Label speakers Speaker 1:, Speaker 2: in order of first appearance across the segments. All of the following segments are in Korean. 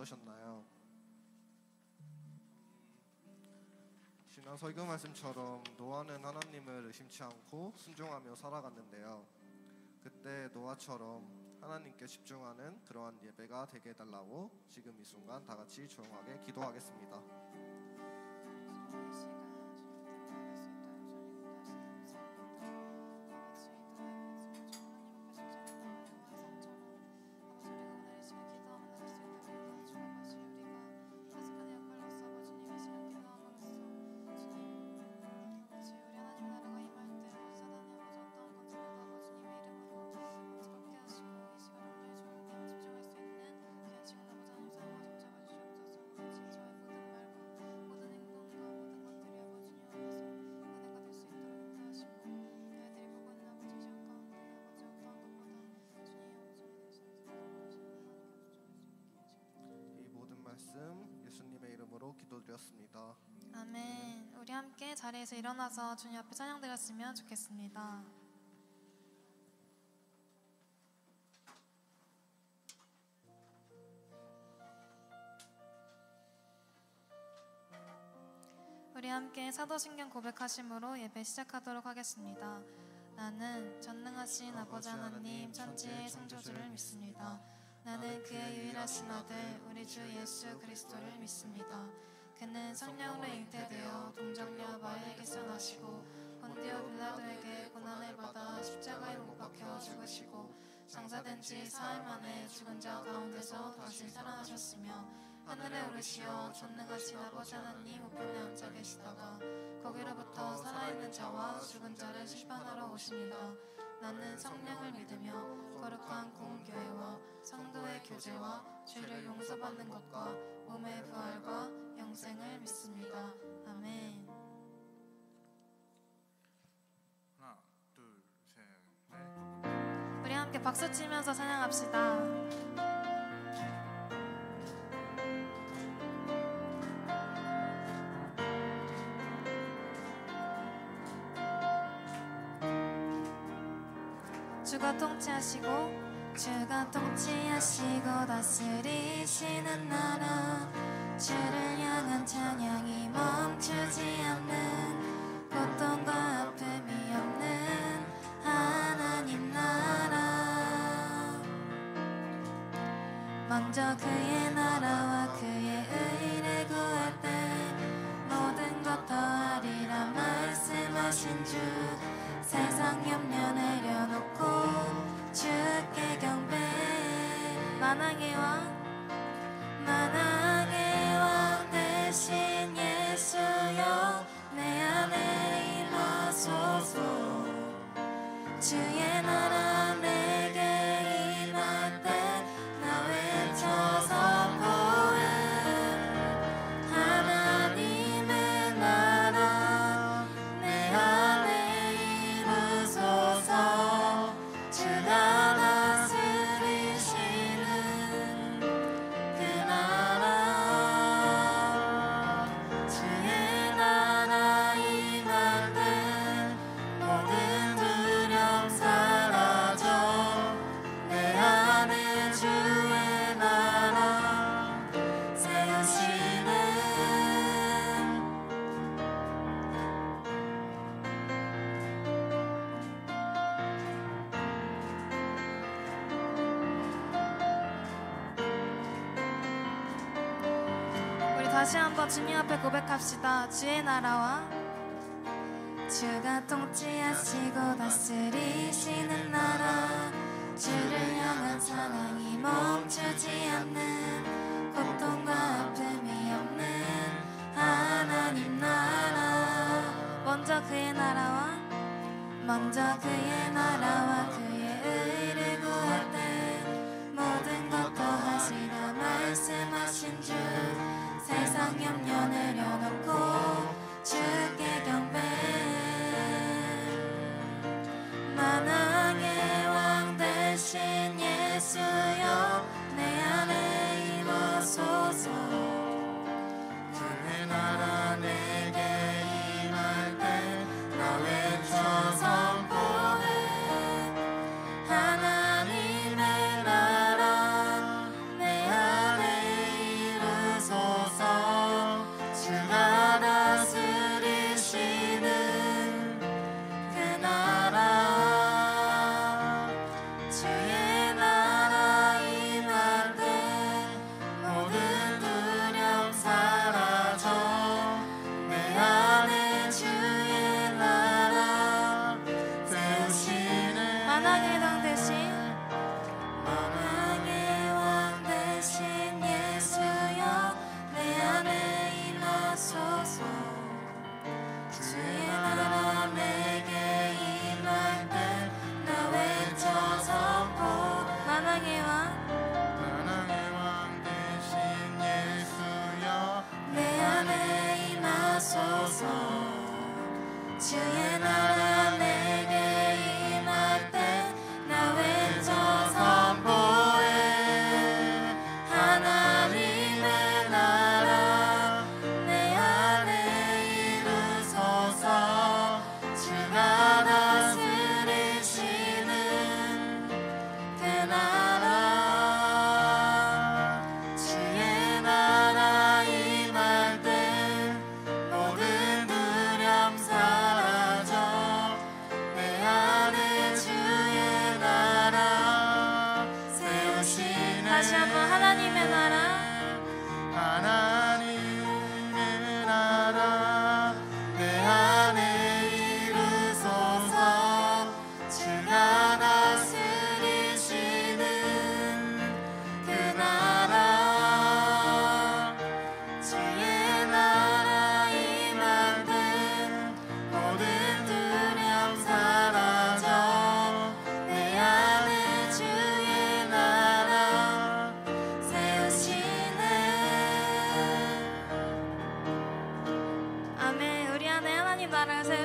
Speaker 1: 어떠셨나요? 지난 설교 말씀처럼 노아는 하나님을 의심치 않고 순종하며 살아갔는데요. 그때 노아처럼 하나님께 집중하는 그러한 예배가 되게 해달라고 지금 이 순간 다 같이 조용하게 기도하겠습니다. 말씀 예수님의 이름으로 기도드렸습니다.
Speaker 2: 아멘. 우리 함께 자리에서 일어나서 주님 앞에 찬양드렸으면 좋겠습니다. 우리 함께 사도신경 고백하심으로 예배 시작하도록 하겠습니다. 나는 전능하신 아버지 하나님 천지의 창조주를 믿습니다. 나는 그의 유일하신 아들 우리 주 예수 그리스도를 믿습니다. 그는 성령으로 잉태되어 동정녀 마리아에게서 나시고 본디오 빌라도에게 고난을 받아 십자가에 못 박혀 죽으시고 장사된 지 사흘 만에 죽은 자 가운데서 다시 살아나셨으며 하늘에 오르시어 전능하신 아버지 하나님 우편에 앉아 계시다가 거기로부터 살아있는 자와 죽은 자를 심판하러 오십니다. 나는 성령을 믿으며 거룩한 공교회와 성도의 교제와 죄를 용서받는 것과 몸의 부활과 영생을 믿습니다. 아멘.
Speaker 3: 하나, 둘, 셋, 넷.
Speaker 2: 우리 함께 박수 치면서 찬양합시다. 주가 통치하시고 다스리시는 나라 주를 향한 찬양이 멈추지 않는 고통과 아픔이 없는 하나님 나라 먼저 그의 나라와 그의 의를 구할 때 모든 것 더하리라 말씀하신 주 세상 염려 내려놓고 주께 경배 만왕의 왕 대신 예수여 내 안에 임하소서 주의 나라 내게 임할 때 나 외쳐 선포해 하나님의 나라 내 안에 이루소서 주가 다스리시는 그 나라 주의 나라 임할 때 모든 두려움 사라져 내 안에 주의 나라 세우시는 우리 다시 한번 주님 앞에 고백합시다. 주의 나라와 주가 통치하시고 다스리시는 나라 주를 향한 사랑이 멈추지 않는 고통과 아픔이 없는 하나님 나라 먼저 그의 나라와 그의 의를 구할 때 모든 것 더하시라 말씀하신 주 세상 염려 내려놓고 주께 경배 만왕의 왕 대신 예수여 내 안에 임하소서
Speaker 3: 주의 나라 내게 임할 때 나 외쳐 선포해
Speaker 2: 하나님의 나라 내 안에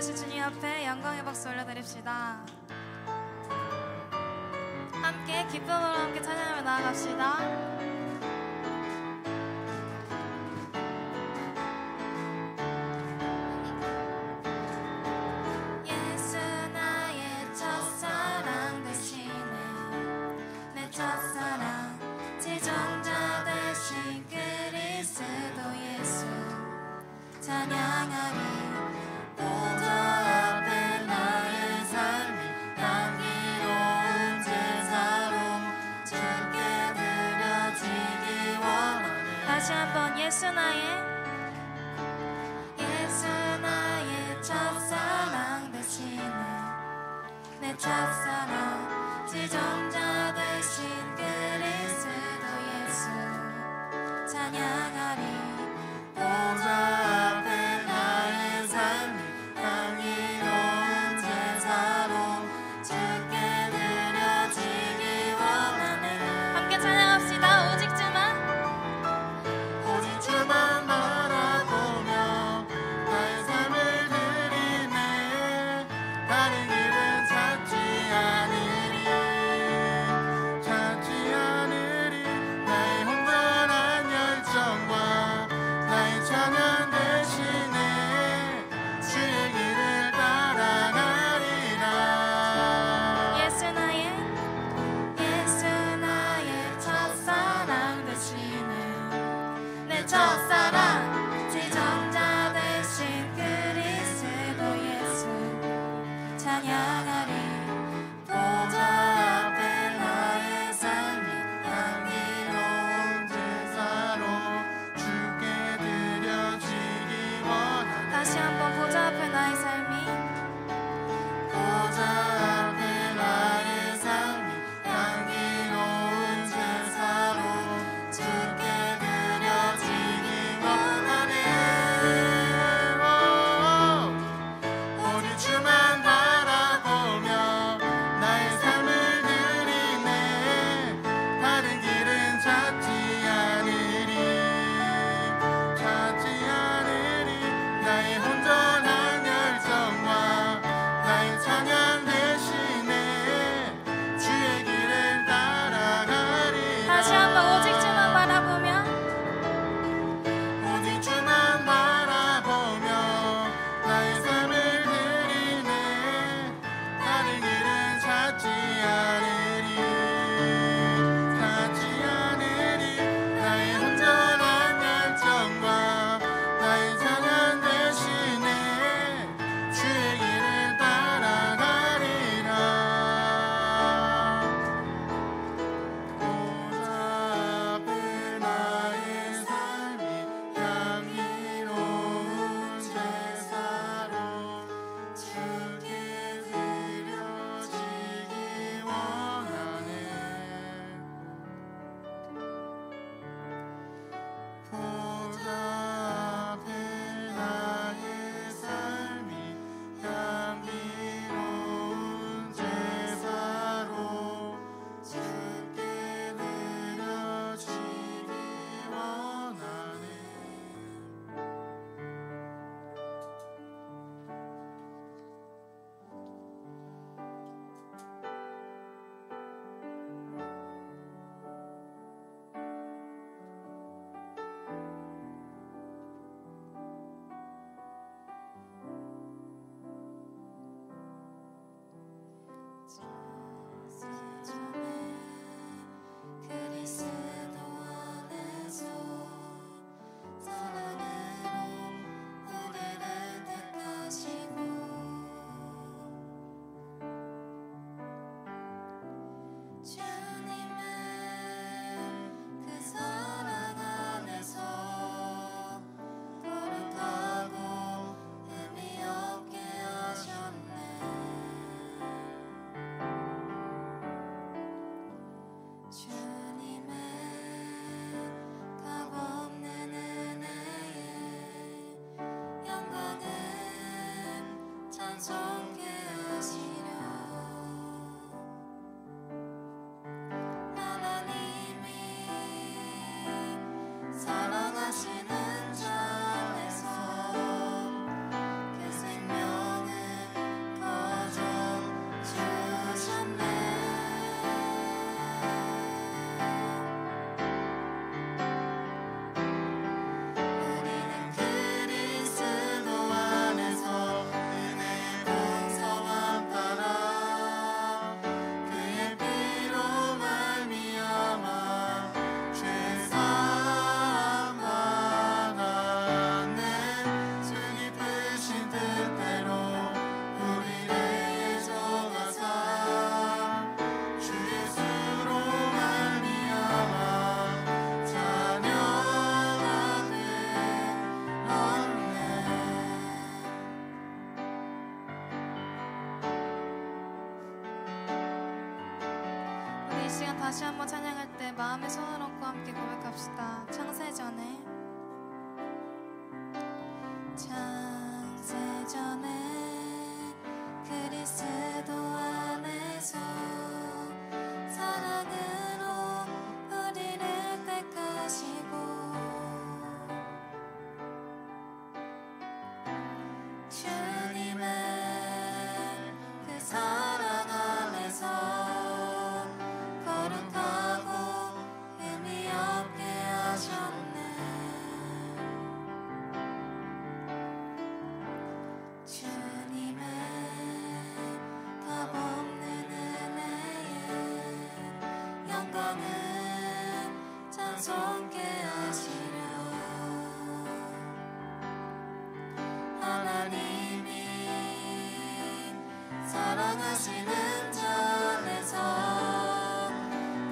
Speaker 2: 다시 주님 앞에 영광의 박수 올려드립시다. 함께 기쁨으로 함께 찬양하며 나아갑시다. 예수 나의 첫사랑 되시네. 내 첫사랑 지존자 되신 그리스도 예수 찬양하리. 보좌 앞에 나의 삶이 향기로운 제사로 주께 드려지기 원하네. 다시 한번 예수 나의 첫사랑 되시네. 내 첫사랑 지존자 되신 그리스도 예수 찬양하리. 보좌 앞에 나의 삶이 향기로운 제사로 주께 드려지기 원하네. 함께 찬양합시다. 오직 주만 바라보며 나의 삶을 드리네. 다른 길은 찾지 않으리 나의 혼돈한 열정과 나의 찬양 대신에 주의 길을 따라가리라. 예수 나의 첫사랑 되시네. 내 첫사랑 지존자 되신 그리스도 예수 찬양하리. 보좌 앞에 나의 삶이 향기로운 제사로 주께 드려지기 원하네. 다시 한번 보좌 앞에 나의 삶이 향기로운 제사로 주께 드려지기 다시 한번 찬양할 때 마음의 손을 얹고 함께 고백합시다. 창세전에 그리스도 안에서 사랑으로 우리를 택하시고 주님은 그 사랑 안에서 거룩하고 의미 없게 하셨네. 주님의 값없는 은혜에 영광은 찬송케 하시려. 하나님이 사랑하시는 자 안에서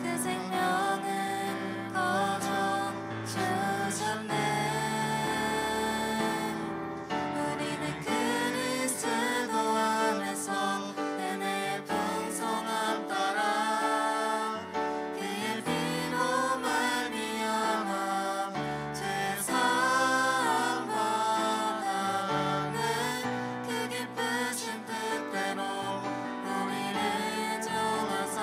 Speaker 2: 그 생명을 거저 주셨네. 우리는 그리스도 안에서 은혜의 풍성함 따라 그의 피로 말미암아 죄 사함 받았네. 그 기쁘신 뜻대로 우리를 인정하사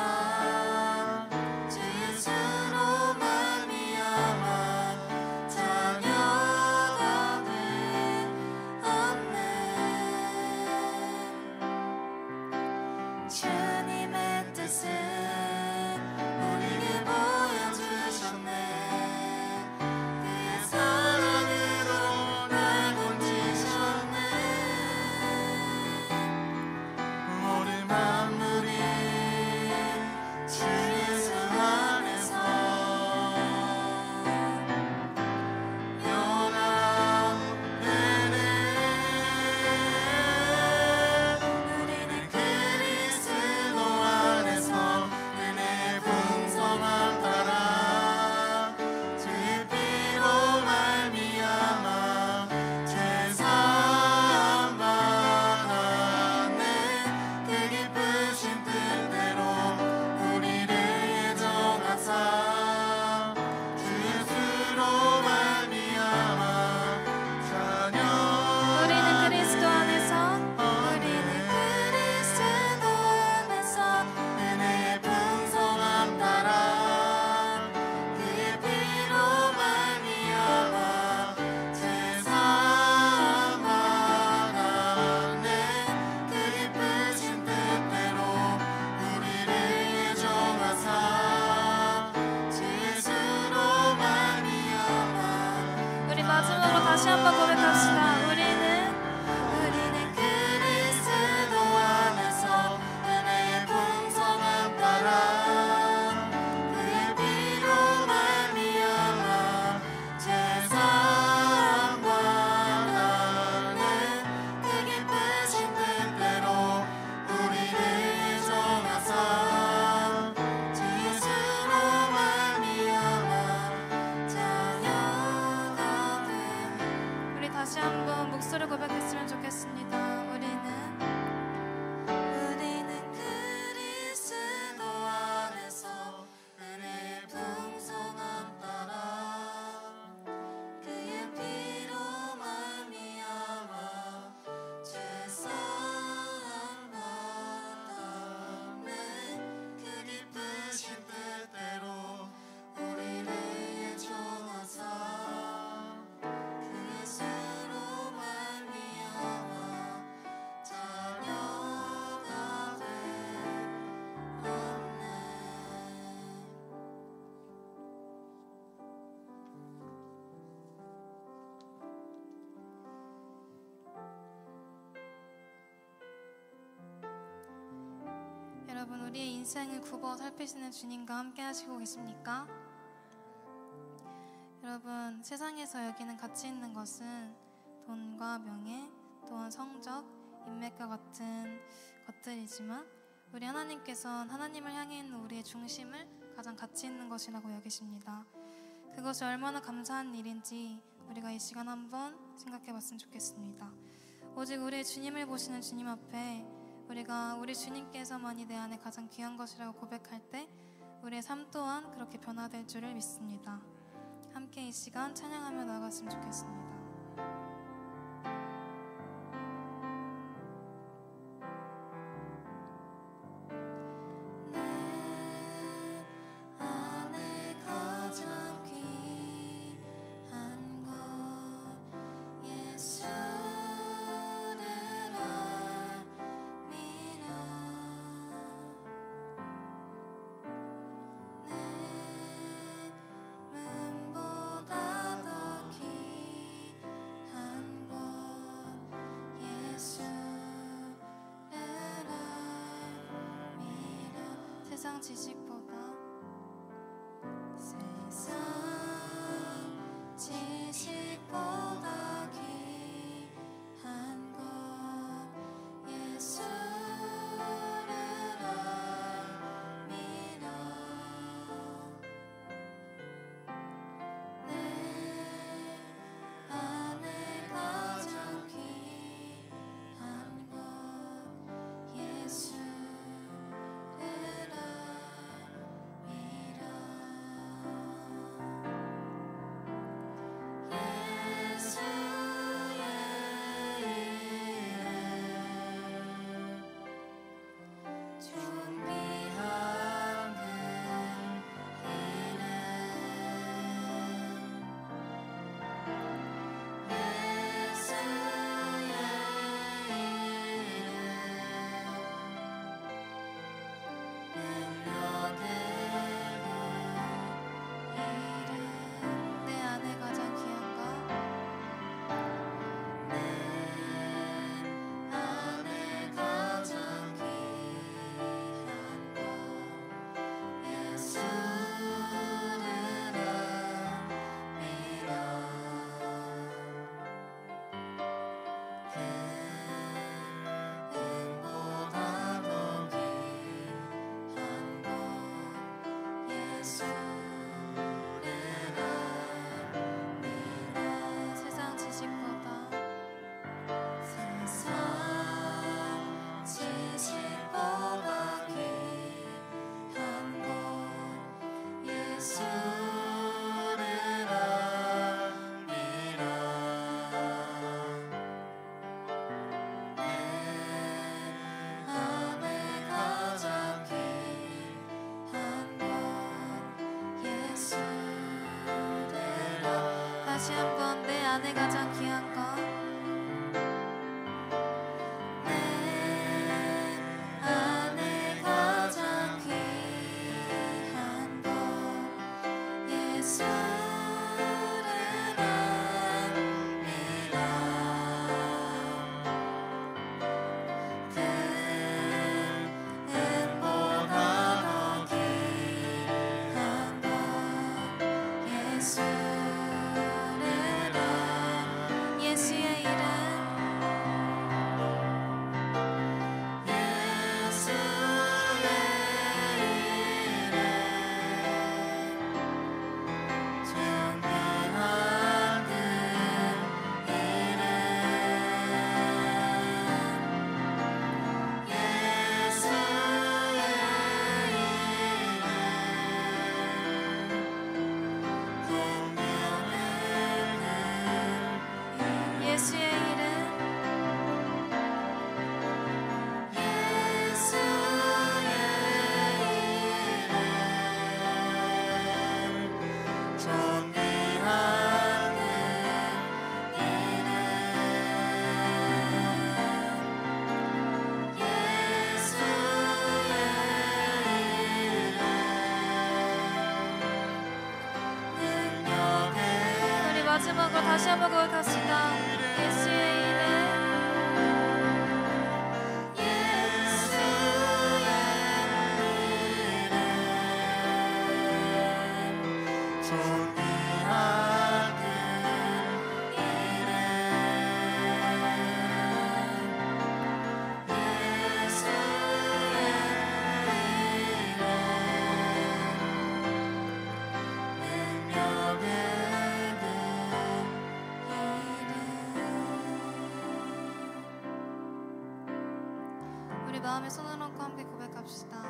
Speaker 2: 주 예수로 말미암아 자녀가 되었네. 주님의 뜻은 우리에게 보여주셨네. 그의 사랑으로 날 건지셨네. 모든 만물이 주 예수 안에서 연합되네. 우리는 그리스도 안에서 은혜의 풍성함 따라 주의 피로 말미암아 죄 사함 받았네. 그 기쁘신 뜻대로 우리를 예정하사 주 예수로 말미암아 자녀. 우리는 그리스도 안에서 은혜의 풍성함 따라 그의 피로 말미암아 죄 사함 받았네. 그 기쁘신 뜻대로 우리를 예정하사 주 예수로 말미암아. 우리 마지막으로 다시 한번 고백합시다. 우리는 그리스도 안에서 은혜의 풍성함 따라 그의 피로 말미암아 죄 사함 받았네. 그 기쁘신 뜻대로 우리를 예정하사 주 예수로 말미암아 자녀가 된. 우리 다시 한번 목소리 고백했으면 좋겠습니다. 우리는 그리스도 안에서 은혜의 풍성함 따라 그의 피로 말미암아 죄 사함 받았네. 그 기쁘신 뜻대로 우리를 예정하사 그 예수로 말미암아 자녀가 되었네. 여러분, 우리의 인생을 굽어 살피시는 주님과 함께 하시고 계십니까? 여러분, 세상에서 여기는 가치 있는 것은 돈과 명예, 또한 성적, 인맥과 같은 것들이지만 우리 하나님께서는 하나님을 향해 있는 우리의 중심을 가장 가치 있는 것이라고 여기십니다. 그것이 얼마나 감사한 일인지 우리가 이 시간 한번 생각해 봤으면 좋겠습니다. 오직 우리의 주님을 보시는 주님 앞에 우리가 우리 주님께서만이 내 안에 가장 귀한 것이라고 고백할 때 우리의 삶 또한 그렇게 변화될 줄을 믿습니다. 함께 이 시간 찬양하며 나갔으면 좋겠습니다. 세상 지식보다 귀한 것 예수를 알미라. 내 안에 가장 귀한 것 예수 다시 한번 내 안에 가장 귀한 것 내 안에 가장 귀한 것 예수를 압니다. 금보다 더 귀한 것 예수 예수의 이름 마지막으로 다시 한번 고백합시다. 예수의 이름 우리 마음의 손을 얹고 함께 고백합시다.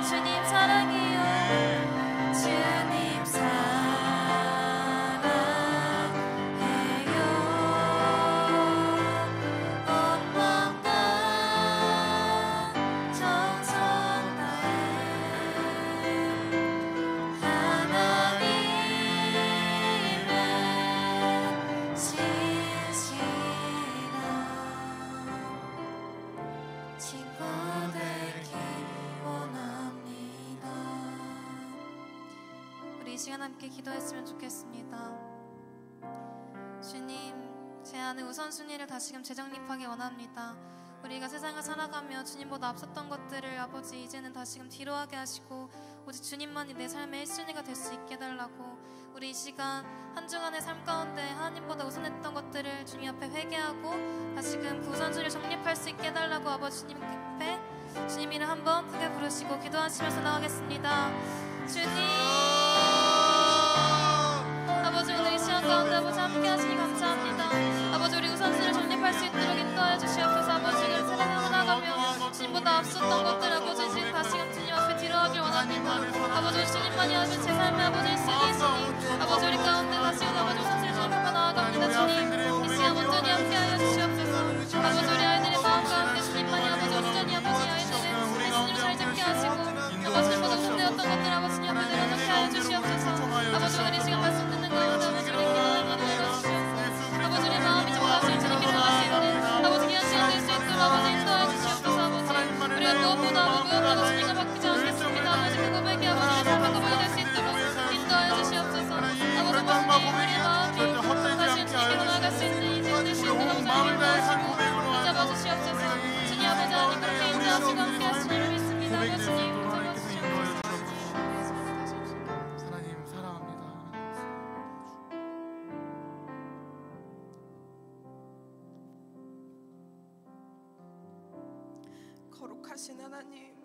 Speaker 2: 주님 사랑해요. 주님 사랑해요. 온 마음과 정성 다해 하나님의 신실한 친구 되기 원합니다. 우리 이 시간 함께 기도했으면 좋겠습니다. 주님, 제 안에 우선순위를 다시금 재정립하기 원합니다. 우리가 세상을 살아가며 주님보다 앞섰던 것들을 아버지 이제는 다시금 뒤로하게 하시고 오직 주님만이 내 삶의 1순위가 될 수 있게 해달라고, 우리 이 시간 한 주간의 삶 가운데 하나님보다 우선했던 것들을 주님 앞에 회개하고 다시금 그 우선순위를 정립할 수 있게 해달라고 아버지 주님 앞에 주님 이름 한번 크게 부르시고 기도하시면서 나가겠습니다. 주님, 아버지 오늘 이 시간 가운데 아버지 함께 하시니 감사합니다. 아버지 우리 우선순위를 정립할 수 있도록 인도하여 주시옵소서. 아버지 우리 세상을 나가며 주님보다 앞섰던 것들 아버지 지금 다시금 주님 앞에 뒤로하길 원합니다. 아버지 우리 주님만이 아버지 제 삶의 아버지 일순위 있으니 아버지 우리 가운데 다시금 아버지 우선순위를 정립하며 나아갑니다. 주님 이 시간 온전히 함께하여 주시옵소서. 아버지 우리 아이들의 마음 가운데 주님만이 아버지 온전히 아버지 아이들의 예수님을 잘 잡게 하시고 아버지 주님보다 우선되었던 것들 아버지 주님 앞에 내려놓게 하여 주시옵소서. 아버지 우리 지금 말씀 듣는 가운데 아버지 우리 기도하여 주시옵소서. 아버지 우리 마음이 정말 주님께 나갈 수 있는 아버지 귀한 시간 될 수 있도록 아버지 인도하여 주시옵소서. 아버지 우리가 무엇보다 무엇보다 주님과 바뀌지 않겠습니다. 아버지 그 고백이 아버지 내 삶과 고백이 될 수 있도록 인도하여 주시옵소서. 아버지 우리 마음이 다시 주님께 나아갈 수 있는 이 시간 될 수 있도록 주님 인도하시고 붙잡아 주시옵소서. 주님 아버지 하나님 그렇게 인도하시고 함께 하시기를 믿습니다. 예수님 붙잡아 주시옵소서.
Speaker 3: 하나님 사랑합니다.
Speaker 4: 거룩하신 하나님,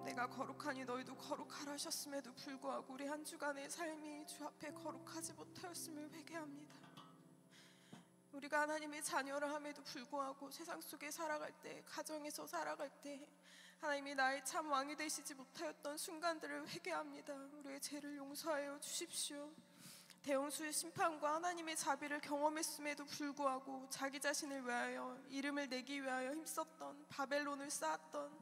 Speaker 4: 내가 거룩하니 너희도 거룩하라 하셨음에도 불구하고 우리 한 주간의 삶이 주 앞에 거룩하지 못하였음을 회개합니다. 우리가 하나님의 자녀를 함에도 불구하고 세상 속에 살아갈 때, 가정에서 살아갈 때 하나님이 나의 참 왕이 되시지 못하였던 순간들을 회개합니다. 우리의 죄를 용서하여 주십시오. 대홍수의 심판과 하나님의 자비를 경험했음에도 불구하고 자기 자신을 위하여 이름을 내기 위하여 힘썼던, 바벨론을 쌓았던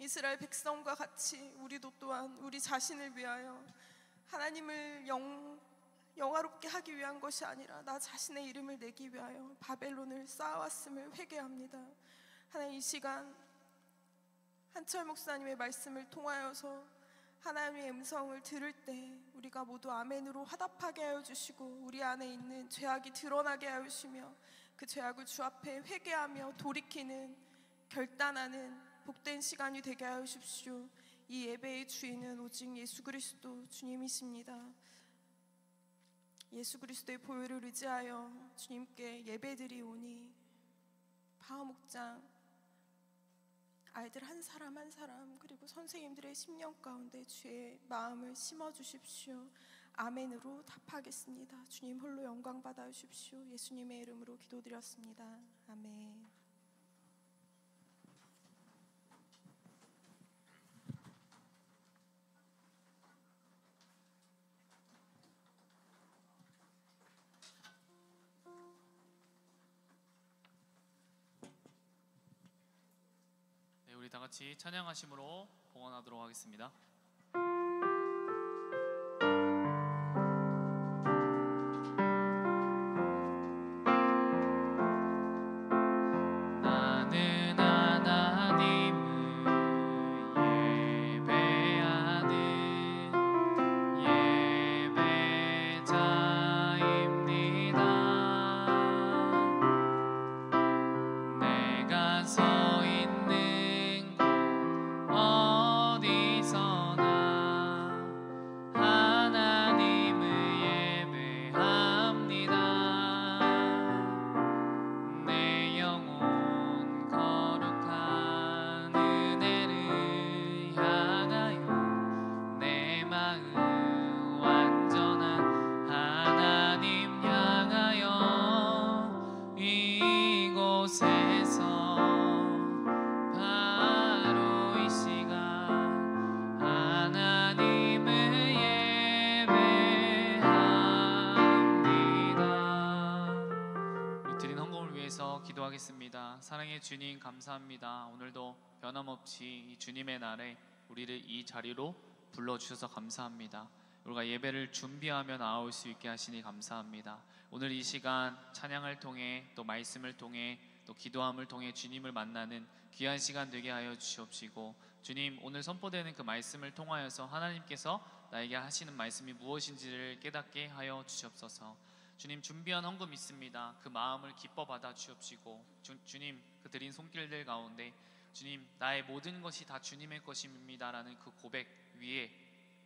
Speaker 4: 이스라엘 백성과 같이 우리도 또한 우리 자신을 위하여 하나님을 영화롭게 하기 위한 것이 아니라 나 자신의 이름을 내기 위하여 바벨론을 쌓아왔음을 회개합니다. 하나님, 이 시간 한철 목사님의 말씀을 통하여서 하나님의 음성을 들을 때 우리가 모두 아멘으로 화답하게 하여 주시고 우리 안에 있는 죄악이 드러나게 하여 주시며 그 죄악을 주 앞에 회개하며 돌이키는, 결단하는 복된 시간이 되게 하여 주십시오. 이 예배의 주인은 오직 예수 그리스도 주님이십니다. 예수 그리스도의 보혈을 의지하여 주님께 예배드리오니 바하목장 아이들 한 사람 한 사람 그리고 선생님들의 심령 가운데 주의 마음을 심어주십시오. 아멘으로 답하겠습니다. 주님 홀로 영광 받아 주십시오. 예수님의 이름으로 기도드렸습니다. 아멘.
Speaker 5: 우리 다 같이 찬양하심으로 봉헌하도록 하겠습니다. 나는 하나님을 예배하는 예배자입니다. 내가 서 있는 어디서 기도하겠습니다. 사랑의 주님 감사합니다. 오늘도 변함없이 이 주님의 날에 우리를 이 자리로 불러주셔서 감사합니다. 우리가 예배를 준비하며 나올 수 있게 하시니 감사합니다. 오늘 이 시간 찬양을 통해 또 말씀을 통해 또 기도함을 통해 주님을 만나는 귀한 시간 되게 하여 주시옵시고, 주님 오늘 선포되는 그 말씀을 통하여서 하나님께서 나에게 하시는 말씀이 무엇인지를 깨닫게 하여 주시옵소서. 주님 준비한 헌금 있습니다. 그 마음을 기뻐 받아 주옵시고, 주님 그 드린 손길들 가운데 주님 나의 모든 것이 다 주님의 것입니다라는 그 고백 위에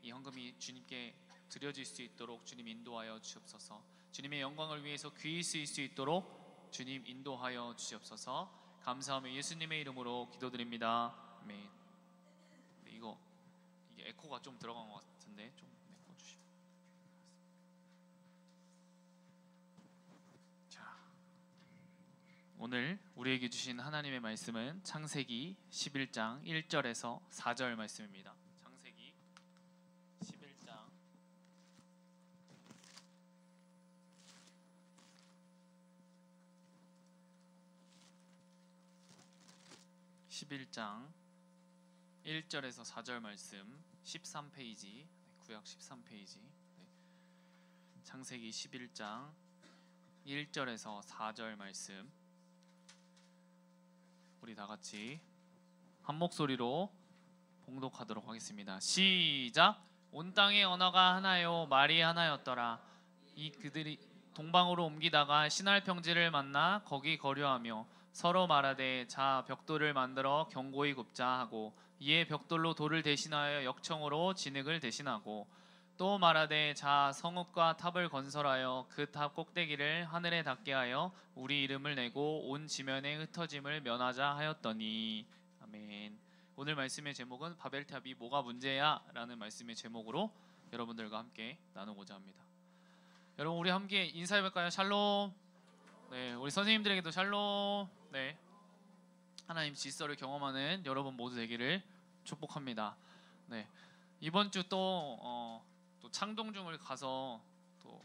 Speaker 5: 이 헌금이 주님께 드려질 수 있도록 주님 인도하여 주옵소서. 주님의 영광을 위해서 귀히 쓰일 수 있도록 주님 인도하여 주시옵소서. 감사하며 예수님의 이름으로 기도드립니다. 아멘. 이게 에코가 좀 들어간 것 같은데 좀 메꿔주시고. 자, 오늘 우리에게 주신 하나님의 말씀은 창세기 11장 1절에서 4절 말씀입니다. 창세기 11장 1절에서 4절 말씀 13페이지, 구약 13페이지. 창세기 11장 1절에서 4절 말씀 우리 다 같이 한 목소리로 봉독하도록 하겠습니다. 시작. 온 땅의 언어가 하나요 말이 하나였더라. 이 그들이 동방으로 옮기다가 시날 평지를 만나 거기 거류하며 서로 말하되 자 벽돌을 만들어 견고히 굽자 하고, 이에 벽돌로 돌을 대신하여 역청으로 진흙을 대신하고, 또 말하되 자 성읍과 탑을 건설하여 그 탑 꼭대기를 하늘에 닿게 하여 우리 이름을 내고 온 지면에 흩어짐을 면하자 하였더니. 아멘. 오늘 말씀의 제목은 바벨탑이 뭐가 문제야? 라는 말씀의 제목으로 여러분들과 함께 나누고자 합니다. 여러분 우리 함께 인사해볼까요? 샬롬. 네, 우리 선생님들에게도 샬롬. 네, 하나님 질서를 경험하는 여러분 모두 되기를 축복합니다. 네, 이번 주 또 창동중을 가서 또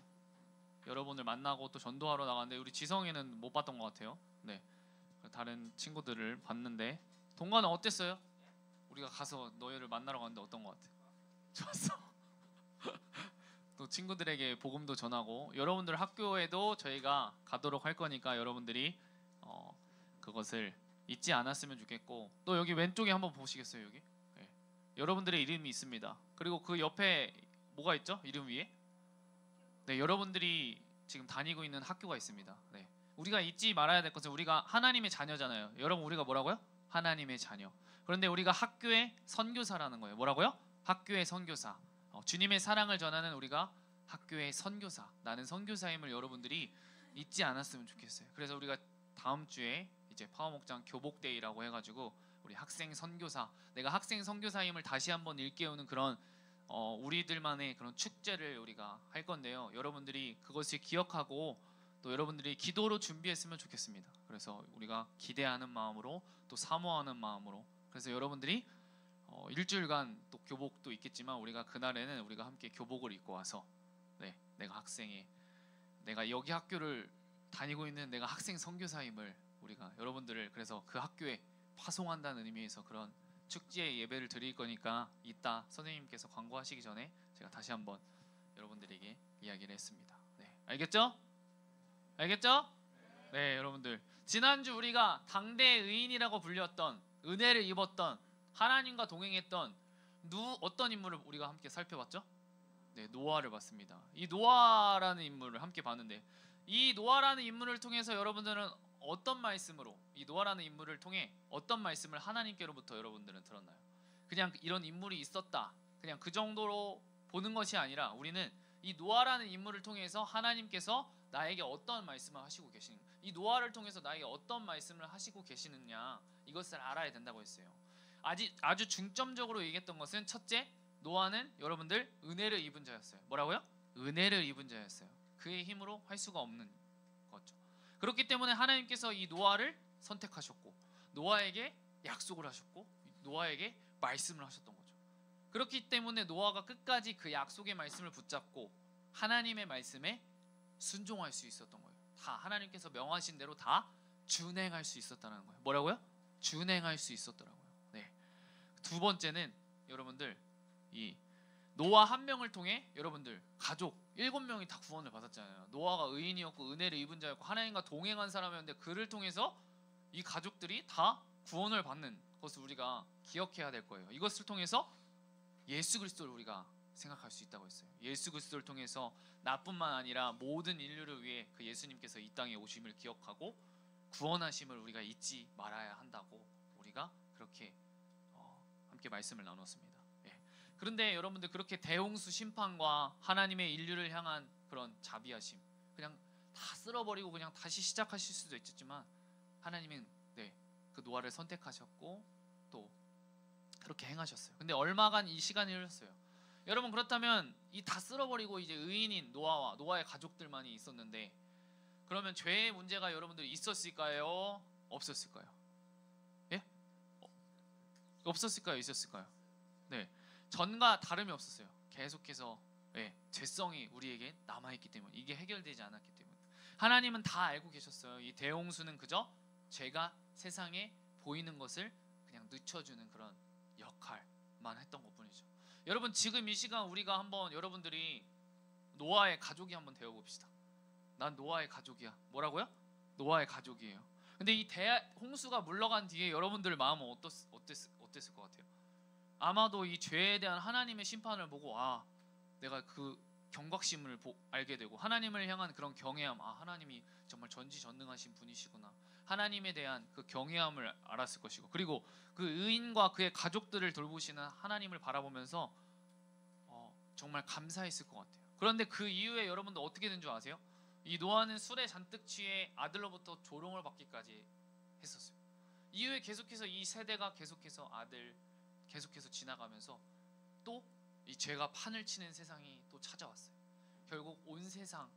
Speaker 5: 여러분을 만나고 또 전도하러 나갔는데 우리 지성이는 못 봤던 것 같아요. 네, 다른 친구들을 봤는데 동가는 어땠어요? 우리가 가서 너희를 만나러 갔는데 어떤 것 같아? 좋았어. 또 친구들에게 복음도 전하고, 여러분들 학교에도 저희가 가도록 할 거니까 여러분들이 그것을 잊지 않았으면 좋겠고, 또 여기 왼쪽에 한번 보시겠어요? 여기 네. 여러분들의 이름이 있습니다. 그리고 그 옆에 뭐가 있죠? 이름 위에 네, 여러분들이 지금 다니고 있는 학교가 있습니다. 네. 우리가 잊지 말아야 될 것은 우리가 하나님의 자녀잖아요. 여러분 우리가 뭐라고요? 하나님의 자녀. 그런데 우리가 학교의 선교사라는 거예요. 뭐라고요? 학교의 선교사. 주님의 사랑을 전하는 우리가 학교의 선교사, 나는 선교사임을 여러분들이 잊지 않았으면 좋겠어요. 그래서 우리가 다음 주에 이제 파워목장 교복데이라고 해가지고 우리 학생 선교사, 내가 학생 선교사임을 다시 한번 일깨우는 그런 우리들만의 그런 축제를 우리가 할 건데요. 여러분들이 그것을 기억하고 또 여러분들이 기도로 준비했으면 좋겠습니다. 그래서 우리가 기대하는 마음으로 또 사모하는 마음으로, 그래서 여러분들이 일주일간 또 교복도 있겠지만 우리가 그날에는 우리가 함께 교복을 입고 와서 네, 내가 여기 학교를 다니고 있는 내가 학생 선교사임을 우리가 여러분들을 그래서 그 학교에 파송한다는 의미에서 그런 축제의 예배를 드릴 거니까 이따 선생님께서 광고하시기 전에 제가 다시 한번 여러분들에게 이야기를 했습니다. 네, 알겠죠? 알겠죠? 네, 여러분들 지난주 우리가 당대 의인이라고 불렸던, 은혜를 입었던, 하나님과 동행했던 어떤 인물을 우리가 함께 살펴봤죠? 네, 노아를 봤습니다. 이 노아라는 인물을 함께 봤는데, 이 노아라는 인물을 통해서 여러분들은 어떤 말씀으로, 이 노아라는 인물을 통해 어떤 말씀을 하나님께로부터 여러분들은 들었나요? 그냥 이런 인물이 있었다, 그냥 그 정도로 보는 것이 아니라 우리는 이 노아라는 인물을 통해서 하나님께서 나에게 어떤 말씀을 하시고 계시는, 이 노아를 통해서 나에게 어떤 말씀을 하시고 계시느냐, 이것을 알아야 된다고 했어요. 아주 중점적으로 얘기했던 것은 첫째, 노아는 여러분들 은혜를 입은 자였어요. 뭐라고요? 은혜를 입은 자였어요. 그의 힘으로 할 수가 없는 거죠. 그렇기 때문에 하나님께서 이 노아를 선택하셨고, 노아에게 약속을 하셨고, 노아에게 말씀을 하셨던 거죠. 그렇기 때문에 노아가 끝까지 그 약속의 말씀을 붙잡고 하나님의 말씀에 순종할 수 있었던 거예요. 다 하나님께서 명하신 대로 다 준행할 수 있었다는 거예요. 뭐라고요? 준행할 수 있었더라고요. 네. 두 번째는 여러분들 이 노아 한 명을 통해 여러분들 가족 7명이 다 구원을 받았잖아요. 노아가 의인이었고 은혜를 입은 자였고 하나님과 동행한 사람이었는데 그를 통해서 이 가족들이 다 구원을 받는 것을 우리가 기억해야 될 거예요. 이것을 통해서 예수 그리스도를 우리가 생각할 수 있다고 했어요. 예수 그리스도를 통해서 나뿐만 아니라 모든 인류를 위해 그 예수님께서 이 땅에 오심을 기억하고 구원하심을 우리가 잊지 말아야 한다고 우리가 그렇게 함께 말씀을 나눴습니다. 예. 그런데 여러분들 그렇게 대홍수 심판과 하나님의 인류를 향한 그런 자비하심, 그냥 다 쓸어버리고 그냥 다시 시작하실 수도 있겠지만 하나님은 그 노아를 선택하셨고 또 그렇게 행하셨어요. 근데 얼마간 이 시간이 흘렀어요. 여러분 그렇다면 이 다 쓸어버리고 이제 의인인 노아와 노아의 가족들만이 있었는데 그러면 죄의 문제가 여러분들 있었을까요? 없었을까요? 예? 없었을까요? 있었을까요? 네, 전과 다름이 없었어요. 계속해서 죄성이 우리에게 남아있기 때문에 이게 해결되지 않았기 때문에 하나님은 다 알고 계셨어요. 이 대홍수는 그저 죄가 세상에 보이는 것을 그냥 늦춰주는 그런 역할만 했던 것뿐이죠. 여러분 지금 이 시간 우리가 한번 여러분들이 노아의 가족이 한번 되어봅시다. 난 노아의 가족이야. 뭐라고요? 노아의 가족이에요. 근데 이 대홍수가 물러간 뒤에 여러분들 마음은 어땠을 것 같아요? 아마도 이 죄에 대한 하나님의 심판을 보고 내가 그 경각심을 알게 되고 하나님을 향한 그런 경외함, 하나님이 정말 전지전능하신 분이시구나, 하나님에 대한 그 경외함을 알았을 것이고, 그리고 그 의인과 그의 가족들을 돌보시는 하나님을 바라보면서 정말 감사했을 것 같아요. 그런데 그 이후에 여러분들 어떻게 된 줄 아세요? 이 노아는 술에 잔뜩 취해 아들로부터 조롱을 받기까지 했었어요. 이후에 계속해서 이 세대가 계속해서 지나가면서 또 이 죄가 판을 치는 세상이 또 찾아왔어요. 결국 온 세상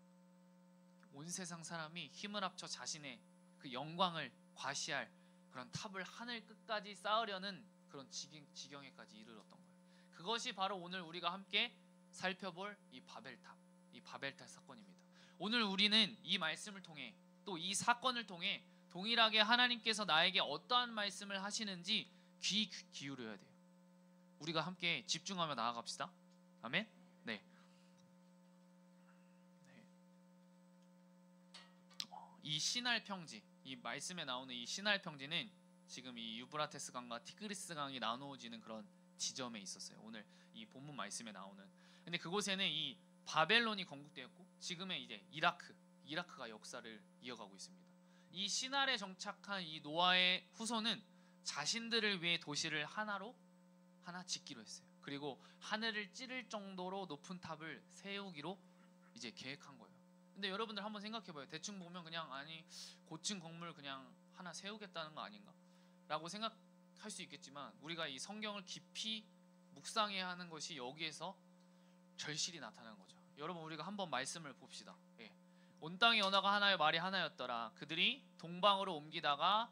Speaker 5: 사람이 힘을 합쳐 자신의 그 영광을 과시할 그런 탑을 하늘 끝까지 쌓으려는 그런 지경에까지 이르렀던 거예요. 그것이 바로 오늘 우리가 함께 살펴볼 이 바벨탑 사건입니다. 오늘 우리는 이 말씀을 통해 또 이 사건을 통해 동일하게 하나님께서 나에게 어떠한 말씀을 하시는지 귀 기울여야 돼요. 우리가 함께 집중하며 나아갑시다. 아멘. 네. 이 시날 평지, 이 말씀에 나오는 이 시날 평지는 지금 이 유브라테스 강과 티그리스 강이 나누어지는 그런 지점에 있었어요. 오늘 이 본문 말씀에 나오는. 근데 그곳에는 이 바벨론이 건국되었고 지금의 이제 이라크가 역사를 이어가고 있습니다. 이 시날에 정착한 이 노아의 후손은 자신들을 위해 도시를 하나 짓기로 했어요. 그리고 하늘을 찌를 정도로 높은 탑을 세우기로 이제 계획한 거예요. 근데 여러분들 한번 생각해봐요. 대충 보면 그냥 고층 건물 그냥 하나 세우겠다는 거 아닌가? 라고 생각할 수 있겠지만 우리가 이 성경을 깊이 묵상해야 하는 것이 여기에서 절실히 나타나는 거죠. 여러분 우리가 한번 말씀을 봅시다. 온 땅의 언어가 하나요 말이 하나였더라. 그들이 동방으로 옮기다가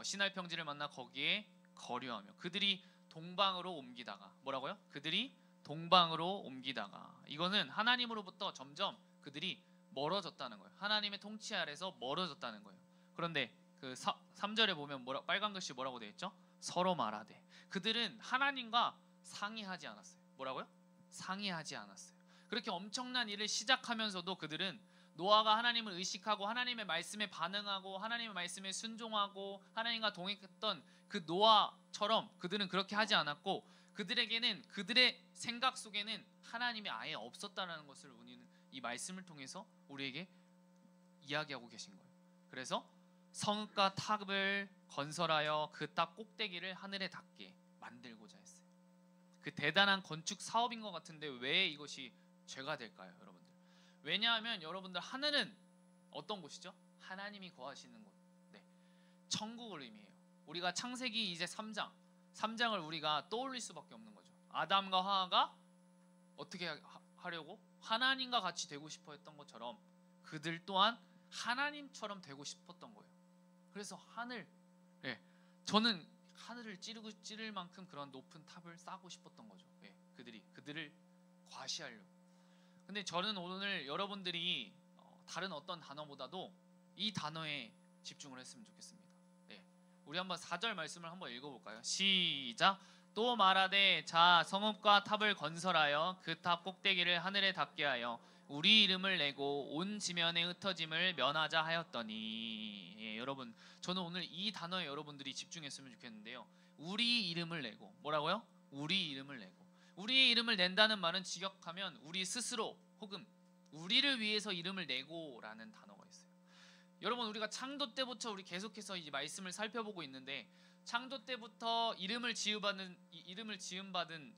Speaker 5: 시날 평지를 만나 거기에 거류하며. 그들이 동방으로 옮기다가 뭐라고요? 그들이 동방으로 옮기다가 이거는 하나님으로부터 점점 그들이 멀어졌다는 거예요. 하나님의 통치 아래서 멀어졌다는 거예요. 그런데 그 3절에 보면 빨간 글씨 뭐라고 되어 있죠? 서로 말하되. 그들은 하나님과 상의하지 않았어요. 뭐라고요? 상의하지 않았어요. 그렇게 엄청난 일을 시작하면서도 그들은 노아가 하나님을 의식하고 하나님의 말씀에 반응하고 하나님의 말씀에 순종하고 하나님과 동행했던 그 노아처럼 그들은 그렇게 하지 않았고 그들에게는 그들의 생각 속에는 하나님이 아예 없었다는 것을 우리는 이 말씀을 통해서 우리에게 이야기하고 계신 거예요. 그래서 성읍과 탑을 건설하여 그 탑 꼭대기를 하늘에 닿게 만들고자 했어요. 그 대단한 건축 사업인 것 같은데 왜 이것이 죄가 될까요, 여러분들? 왜냐하면 여러분들 하늘은 어떤 곳이죠? 하나님이 거하시는 곳. 천국을 의미해요. 우리가 창세기 이제 3장을 우리가 떠올릴 수밖에 없는 거죠. 아담과 하와가 어떻게 하려고? 하나님과 같이 되고 싶어 했던 것처럼 그들 또한 하나님처럼 되고 싶었던 거예요. 그래서 저는 하늘을 찌를 만큼 그런 높은 탑을 쌓고 싶었던 거죠. 그들을 과시하려고. 근데 저는 오늘 여러분들이 다른 어떤 단어보다도 이 단어에 집중을 했으면 좋겠습니다. 네, 우리 한번 4절 말씀을 한번 읽어볼까요? 시작. 또 말하되 자 성읍과 탑을 건설하여 그 탑 꼭대기를 하늘에 닿게 하여 우리 이름을 내고 온 지면에 흩어짐을 면하자 하였더니. 예, 여러분 저는 오늘 이 단어에 여러분들이 집중했으면 좋겠는데요. 우리 이름을 내고, 뭐라고요? 우리 이름을 내고. 우리의 이름을 낸다는 말은 직역하면 우리 스스로 혹은 우리를 위해서 이름을 내고라는 단어가 있어요. 여러분 우리가 창조 때부터 우리 계속해서 이 말씀을 살펴보고 있는데, 창조 때부터 이름을 지음받은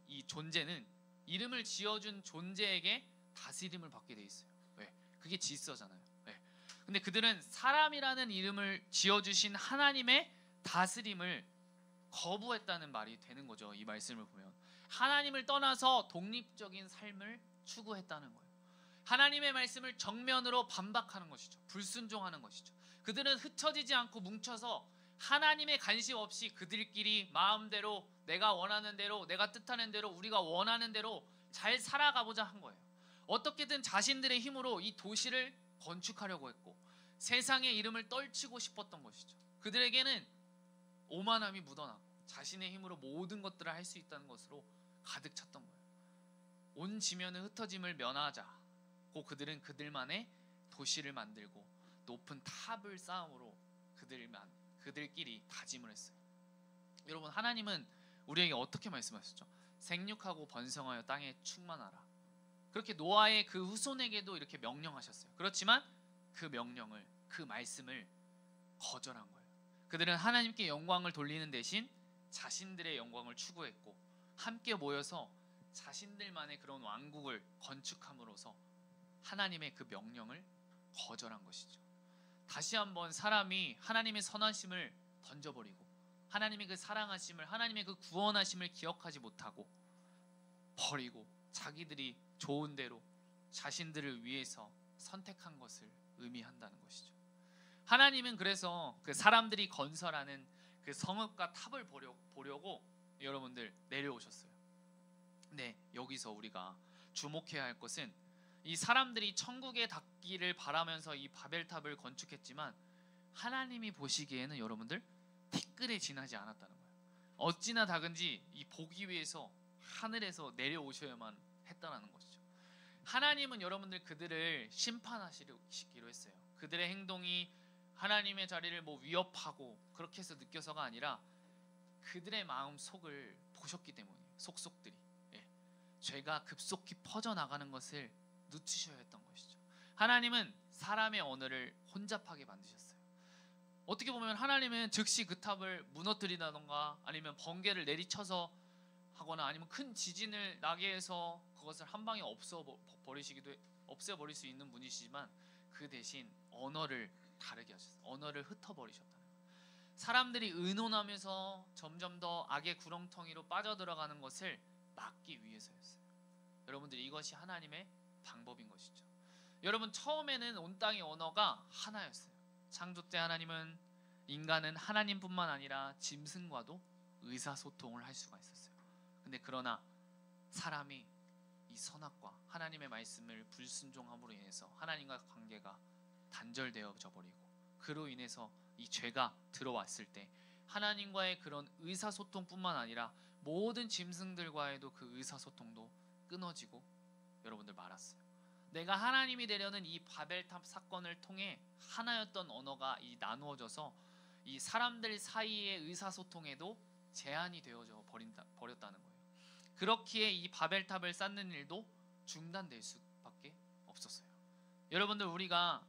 Speaker 5: 이 존재는 이름을 지어준 존재에게 다스림을 받게 돼 있어요. 왜? 그게 질서잖아요. 왜? 근데 그들은 사람이라는 이름을 지어주신 하나님의 다스림을 거부했다는 말이 되는 거죠. 이 말씀을 보면 하나님을 떠나서 독립적인 삶을 추구했다는 거예요. 하나님의 말씀을 정면으로 반박하는 것이죠. 불순종하는 것이죠. 그들은 흩어지지 않고 뭉쳐서 하나님의 간섭 없이 그들끼리 마음대로, 내가 원하는 대로, 내가 뜻하는 대로, 우리가 원하는 대로 잘 살아가보자 한 거예요. 어떻게든 자신들의 힘으로 이 도시를 건축하려고 했고 세상의 이름을 떨치고 싶었던 것이죠. 그들에게는 오만함이 묻어나고 자신의 힘으로 모든 것들을 할 수 있다는 것으로 가득 찼던 거예요. 온 지면의 흩어짐을 면하자고 그들은 그들만의 도시를 만들고 높은 탑을 쌓음으로 그들끼리 다짐을 했어요. 여러분 하나님은 우리에게 어떻게 말씀하셨죠? 생육하고 번성하여 땅에 충만하라. 그렇게 노아의 그 후손에게도 이렇게 명령하셨어요. 그렇지만 그 명령을, 그 말씀을 거절한 거예요. 그들은 하나님께 영광을 돌리는 대신 자신들의 영광을 추구했고 함께 모여서 자신들만의 그런 왕국을 건축함으로써 하나님의 그 명령을 거절한 것이죠. 다시 한번 사람이 하나님의 선하심을 던져버리고 하나님의 그 사랑하심을, 하나님의 그 구원하심을 기억하지 못하고 버리고 자기들이 좋은 대로 자신들을 위해서 선택한 것을 의미한다는 것이죠. 하나님은 그래서 그 사람들이 건설하는 그 성읍과 탑을 보려고 여러분들 내려오셨어요. 네, 여기서 우리가 주목해야 할 것은 이 사람들이 천국에 닿기를 바라면서 이 바벨탑을 건축했지만 하나님이 보시기에는 여러분들 티끌에 지나지 않았다는 거예요. 어찌나 작은지 이 보기 위해서 하늘에서 내려오셔야만 했다는 것이죠. 하나님은 여러분들 그들을 심판하시기로 했어요. 그들의 행동이 하나님의 자리를 위협하고 그렇게 해서 느껴서가 아니라 그들의 마음 속을 보셨기 때문이에요. 속속들이 죄가 급속히 퍼져나가는 것을 늦추셔야 했던 것이죠. 하나님은 사람의 언어를 혼잡하게 만드셨어요. 어떻게 보면 하나님은 즉시 그 탑을 무너뜨리다던가 아니면 번개를 내리쳐서 하거나 아니면 큰 지진을 나게 해서 그것을 한 방에 없애버릴 수 있는 분이시지만 그 대신 언어를 다르게 하셨어요. 언어를 흩어버리셨다는 거예요. 사람들이 의논하면서 점점 더 악의 구렁텅이로 빠져들어가는 것을 막기 위해서였어요. 여러분들 이것이 하나님의 방법인 것이죠. 여러분 처음에는 온 땅의 언어가 하나였어요. 창조 때 하나님은 인간은 하나님뿐만 아니라 짐승과도 의사소통을 할 수가 있었어요. 근데 그러나 사람이 이 선악과 하나님의 말씀을 불순종함으로 인해서 하나님과 관계가 단절되어져 버리고 그로 인해서 이 죄가 들어왔을 때 하나님과의 그런 의사소통뿐만 아니라 모든 짐승들과의도 그 의사소통도 끊어지고 여러분들 말았어요. 내가 하나님이 되려는 이 바벨탑 사건을 통해 하나였던 언어가 나누어져서 이 사람들 사이의 의사소통에도 제한이 되어져 버렸다는 거예요. 그렇기에 이 바벨탑을 쌓는 일도 중단될 수밖에 없었어요. 여러분들 우리가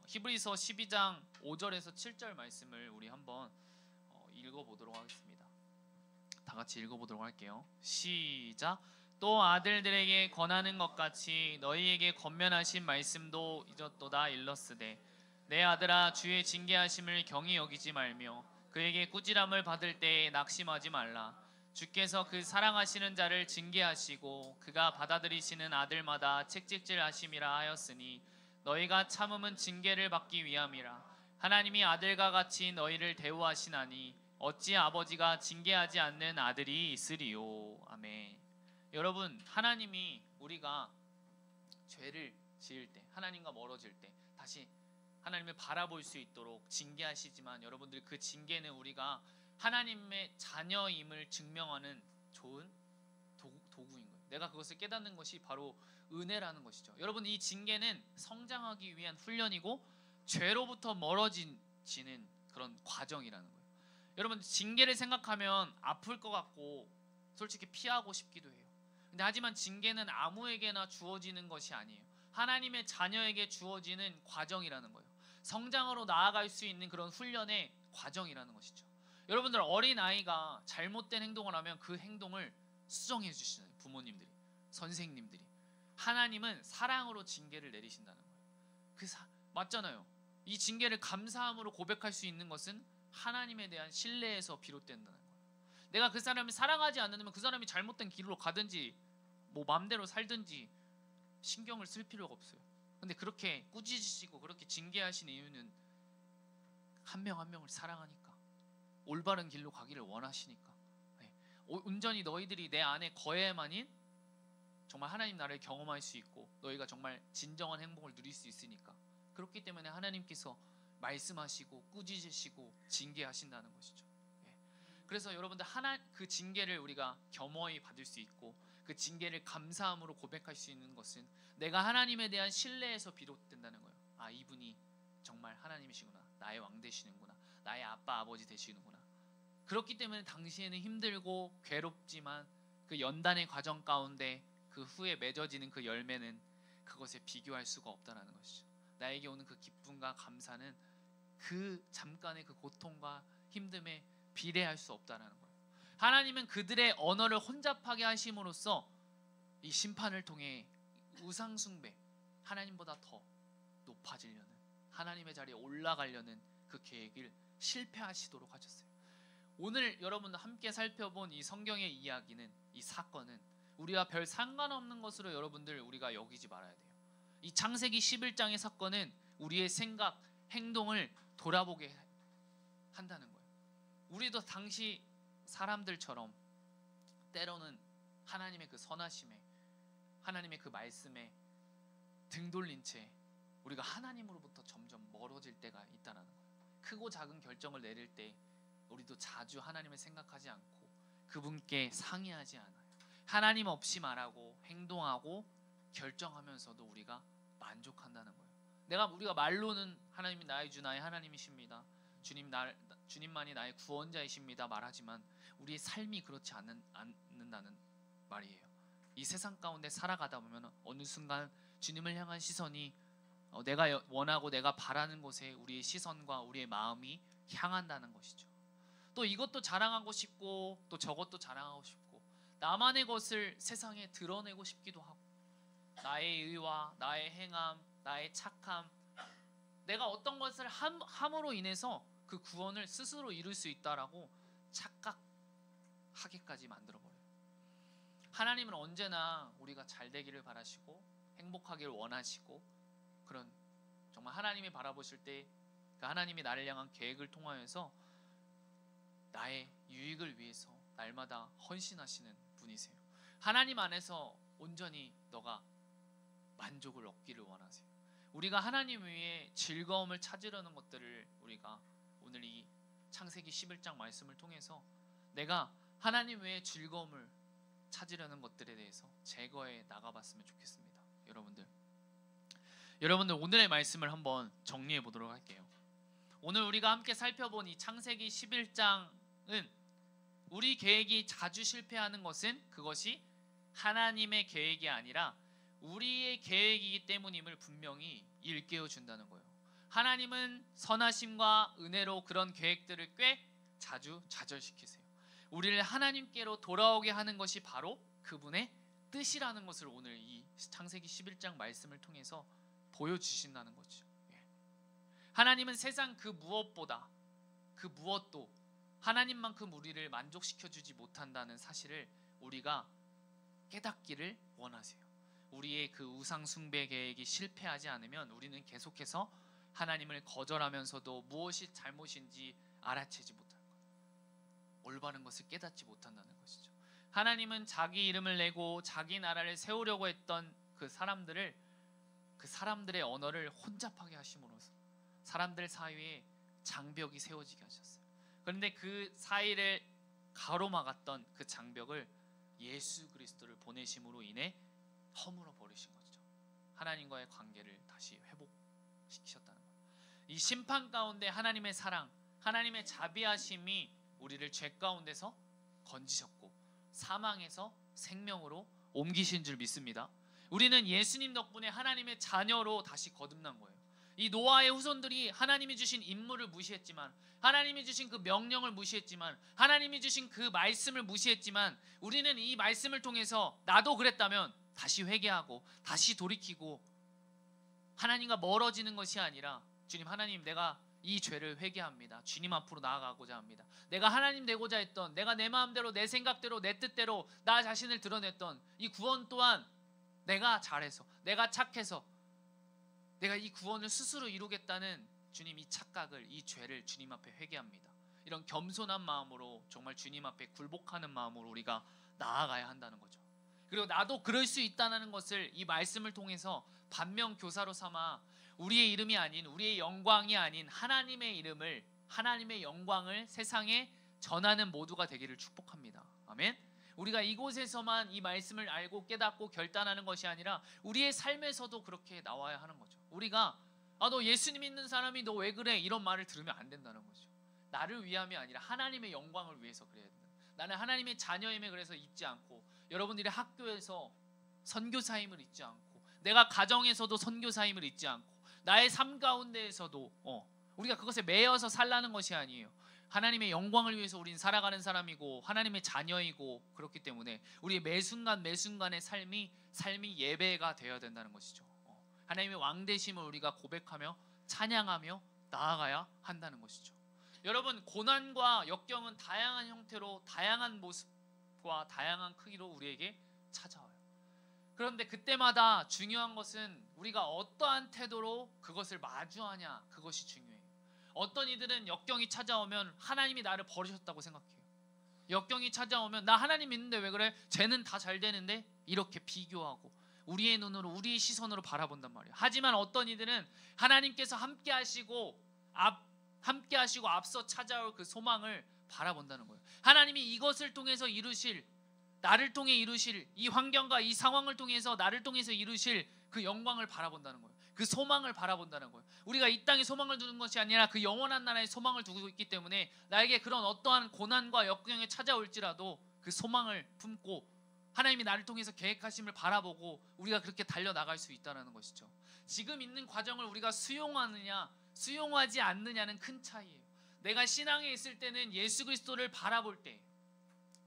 Speaker 5: 히브리서 12장 5절에서 7절 말씀을 우리 한번 읽어보도록 하겠습니다. 다 같이 읽어보도록 할게요. 시작. 또 아들들에게 권하는 것 같이 너희에게 권면하신 말씀도 잊었도다 일렀으되 내 아들아 주의 징계하심을 경히 여기지 말며 그에게 꾸지람을 받을 때에 낙심하지 말라. 주께서 그 사랑하시는 자를 징계하시고 그가 받아들이시는 아들마다 책찍질하심이라 하였으니 너희가 참음은 징계를 받기 위함이라. 하나님이 아들과 같이 너희를 대우하시나니 어찌 아버지가 징계하지 않는 아들이 있으리요. 아멘. 여러분 하나님이 우리가 죄를 지을 때, 하나님과 멀어질 때, 다시 하나님을 바라볼 수 있도록 징계하시지만 여러분들 그 징계는 우리가 하나님의 자녀임을 증명하는 좋은 도구인 거예요. 내가 그것을 깨닫는 것이 바로 은혜라는 것이죠. 여러분 이 징계는 성장하기 위한 훈련이고 죄로부터 멀어지는 그런 과정이라는 거예요. 여러분 징계를 생각하면 아플 것 같고 솔직히 피하고 싶기도 해요. 근데 하지만 징계는 아무에게나 주어지는 것이 아니에요. 하나님의 자녀에게 주어지는 과정이라는 거예요. 성장으로 나아갈 수 있는 그런 훈련의 과정이라는 것이죠. 여러분들 어린아이가 잘못된 행동을 하면 그 행동을 수정해 주시잖아요. 부모님들이, 선생님들이. 하나님은 사랑으로 징계를 내리신다는 거예요. 맞잖아요. 이 징계를 감사함으로 고백할 수 있는 것은 하나님에 대한 신뢰에서 비롯된다는 거예요. 내가 그 사람을 사랑하지 않으면 그 사람이 잘못된 길로 가든지 뭐 마음대로 살든지 신경을 쓸 필요가 없어요. 근데 그렇게 꾸짖으시고 그렇게 징계하시는 이유는 한 명 한 명을 사랑하니까, 올바른 길로 가기를 원하시니까. 온전히 너희들이 내 안에 거해만인 정말 하나님 나라를 경험할 수 있고 너희가 정말 진정한 행복을 누릴 수 있으니까. 그렇기 때문에 하나님께서 말씀하시고 꾸짖으시고 징계하신다는 것이죠. 그래서 여러분들 그 징계를 우리가 겸허히 받을 수 있고 그 징계를 감사함으로 고백할 수 있는 것은 내가 하나님에 대한 신뢰에서 비롯된다는 거예요. 아, 이분이 정말 하나님이시구나, 나의 왕 되시는구나, 나의 아빠 아버지 되시는구나. 그렇기 때문에 당시에는 힘들고 괴롭지만 그 연단의 과정 가운데 그 후에 맺어지는 그 열매는 그것에 비교할 수가 없다는 것이죠. 나에게 오는 그 기쁨과 감사는 그 잠깐의 그 고통과 힘듦에 비례할 수 없다는 거예요. 하나님은 그들의 언어를 혼잡하게 하심으로써 이 심판을 통해 우상 숭배, 하나님보다 더 높아지려는, 하나님의 자리에 올라가려는 그 계획을 실패하시도록 하셨어요. 오늘 여러분들 함께 살펴본 이 성경의 이야기는, 이 사건은 우리와 별 상관없는 것으로 여러분들 우리가 여기지 말아야 돼요. 이 창세기 11장의 사건은 우리의 생각, 행동을 돌아보게 한다는 거예요. 우리도 당시 사람들처럼 때로는 하나님의 그 선하심에, 하나님의 그 말씀에 등 돌린 채 우리가 하나님으로부터 점점 멀어질 때가 있다는 거예요. 크고 작은 결정을 내릴 때 우리도 자주 하나님을 생각하지 않고 그분께 상의하지 않아요. 하나님 없이 말하고 행동하고 결정하면서도 우리가 만족한다는 거예요. 우리가 말로는 하나님이 나의 주, 나의 하나님이십니다, 주님만이 나의 구원자이십니다 말하지만 우리의 삶이 그렇지 않는다는 말이에요. 이 세상 가운데 살아가다 보면 어느 순간 주님을 향한 시선이 내가 원하고 내가 바라는 곳에 우리의 시선과 우리의 마음이 향한다는 것이죠. 또 이것도 자랑하고 싶고 또 저것도 자랑하고 싶고 나만의 것을 세상에 드러내고 싶기도 하고, 나의 의와 나의 행함, 나의 착함, 내가 어떤 것을 함으로 인해서 그 구원을 스스로 이룰 수 있다라고 착각하게까지 만들어버려요. 하나님은 언제나 우리가 잘 되기를 바라시고 행복하기를 원하시고, 그런 정말 하나님이 바라보실 때 그 하나님이 나를 향한 계획을 통하여서 나의 유익을 위해서 날마다 헌신하시는 분이세요. 하나님 안에서 온전히 너가 만족을 얻기를 원하세요. 우리가 하나님 위에 즐거움을 찾으려는 것들을 우리가 오늘 이 창세기 11장 말씀을 통해서 내가 하나님 외에 즐거움을 찾으려는 것들에 대해서 제거해 나가봤으면 좋겠습니다. 여러분들 오늘의 말씀을 한번 정리해 보도록 할게요. 오늘 우리가 함께 살펴본 이 창세기 11장은 우리 계획이 자주 실패하는 것은 그것이 하나님의 계획이 아니라 우리의 계획이기 때문임을 분명히 일깨워 준다는 거예요. 하나님은 선하심과 은혜로 그런 계획들을 꽤 자주 좌절시키세요. 우리를 하나님께로 돌아오게 하는 것이 바로 그분의 뜻이라는 것을 오늘 이 창세기 11장 말씀을 통해서 보여주신다는 거죠. 하나님은 세상 그 무엇보다 그 무엇도 하나님만큼 우리를 만족시켜주지 못한다는 사실을 우리가 깨닫기를 원하세요. 우리의 그 우상 숭배 계획이 실패하지 않으면 우리는 계속해서 하나님을 거절하면서도 무엇이 잘못인지 알아채지 못할 거예요. 올바른 것을 깨닫지 못한다는 것이죠. 하나님은 자기 이름을 내고 자기 나라를 세우려고 했던 그 사람들의 언어를 혼잡하게 하심으로써 사람들 사이에 장벽이 세워지게 하셨어요. 그런데 그 사이를 가로막았던 그 장벽을 예수 그리스도를 보내심으로 인해 허물어 버리신 거죠. 하나님과의 관계를 다시 회복시키셨다는 거예요. 이 심판 가운데 하나님의 사랑, 하나님의 자비하심이 우리를 죄 가운데서 건지셨고 사망에서 생명으로 옮기신 줄 믿습니다. 우리는 예수님 덕분에 하나님의 자녀로 다시 거듭난 거예요. 이 노아의 후손들이 하나님이 주신 임무를 무시했지만, 하나님이 주신 그 명령을 무시했지만, 하나님이 주신 그 말씀을 무시했지만, 우리는 이 말씀을 통해서 나도 그랬다면 다시 회개하고 다시 돌이키고 하나님과 멀어지는 것이 아니라, 주님, 하나님, 내가 이 죄를 회개합니다. 주님 앞으로 나아가고자 합니다. 내가 하나님 되고자 했던, 내가 내 마음대로 내 생각대로 내 뜻대로 나 자신을 드러냈던 이 구원 또한 내가 잘해서, 내가 착해서 내가 이 구원을 스스로 이루겠다는 주님, 이 착각을, 이 죄를 주님 앞에 회개합니다. 이런 겸손한 마음으로, 정말 주님 앞에 굴복하는 마음으로 우리가 나아가야 한다는 거죠. 그리고 나도 그럴 수 있다는 것을 이 말씀을 통해서 반면교사로 삼아 우리의 이름이 아닌, 우리의 영광이 아닌 하나님의 이름을, 하나님의 영광을 세상에 전하는 모두가 되기를 축복합니다. 아멘. 우리가 이곳에서만 이 말씀을 알고 깨닫고 결단하는 것이 아니라 우리의 삶에서도 그렇게 나와야 하는 거죠. 우리가 너 예수님 믿는 사람이 너 왜 그래? 이런 말을 들으면 안 된다는 거죠. 나를 위함이 아니라 하나님의 영광을 위해서 그래야 된다. 나는 하나님의 자녀임에 그래서 잊지 않고, 여러분들이 학교에서 선교사임을 잊지 않고, 내가 가정에서도 선교사임을 잊지 않고, 나의 삶 가운데에서도 우리가 그것에 매여서 살라는 것이 아니에요. 하나님의 영광을 위해서 우리는 살아가는 사람이고 하나님의 자녀이고, 그렇기 때문에 우리의 매순간 매순간의 삶이 예배가 되어야 된다는 것이죠. 하나님의 왕되심을 우리가 고백하며 찬양하며 나아가야 한다는 것이죠. 여러분, 고난과 역경은 다양한 형태로, 다양한 모습과 다양한 크기로 우리에게 찾아와요. 그런데 그때마다 중요한 것은 우리가 어떠한 태도로 그것을 마주하냐, 그것이 중요해요. 어떤 이들은 역경이 찾아오면 하나님이 나를 버리셨다고 생각해요. 역경이 찾아오면 나 하나님 믿는데 왜 그래? 쟤는 다 잘 되는데? 이렇게 비교하고 우리의 눈으로, 우리의 시선으로 바라본단 말이에요. 하지만 어떤 이들은 하나님께서 함께 하시고 앞서 찾아올 그 소망을 바라본다는 거예요. 하나님이 이것을 통해서 이루실, 나를 통해 이루실, 이 환경과 이 상황을 통해서 나를 통해서 이루실 그 영광을 바라본다는 거예요. 그 소망을 바라본다는 거예요. 우리가 이 땅에 소망을 두는 것이 아니라 그 영원한 나라에 소망을 두고 있기 때문에 나에게 그런 어떠한 고난과 역경이 찾아올지라도 그 소망을 품고 하나님이 나를 통해서 계획하심을 바라보고 우리가 그렇게 달려나갈 수 있다는 것이죠. 지금 있는 과정을 우리가 수용하느냐 수용하지 않느냐는 큰 차이예요. 내가 신앙에 있을 때는 예수 그리스도를 바라볼 때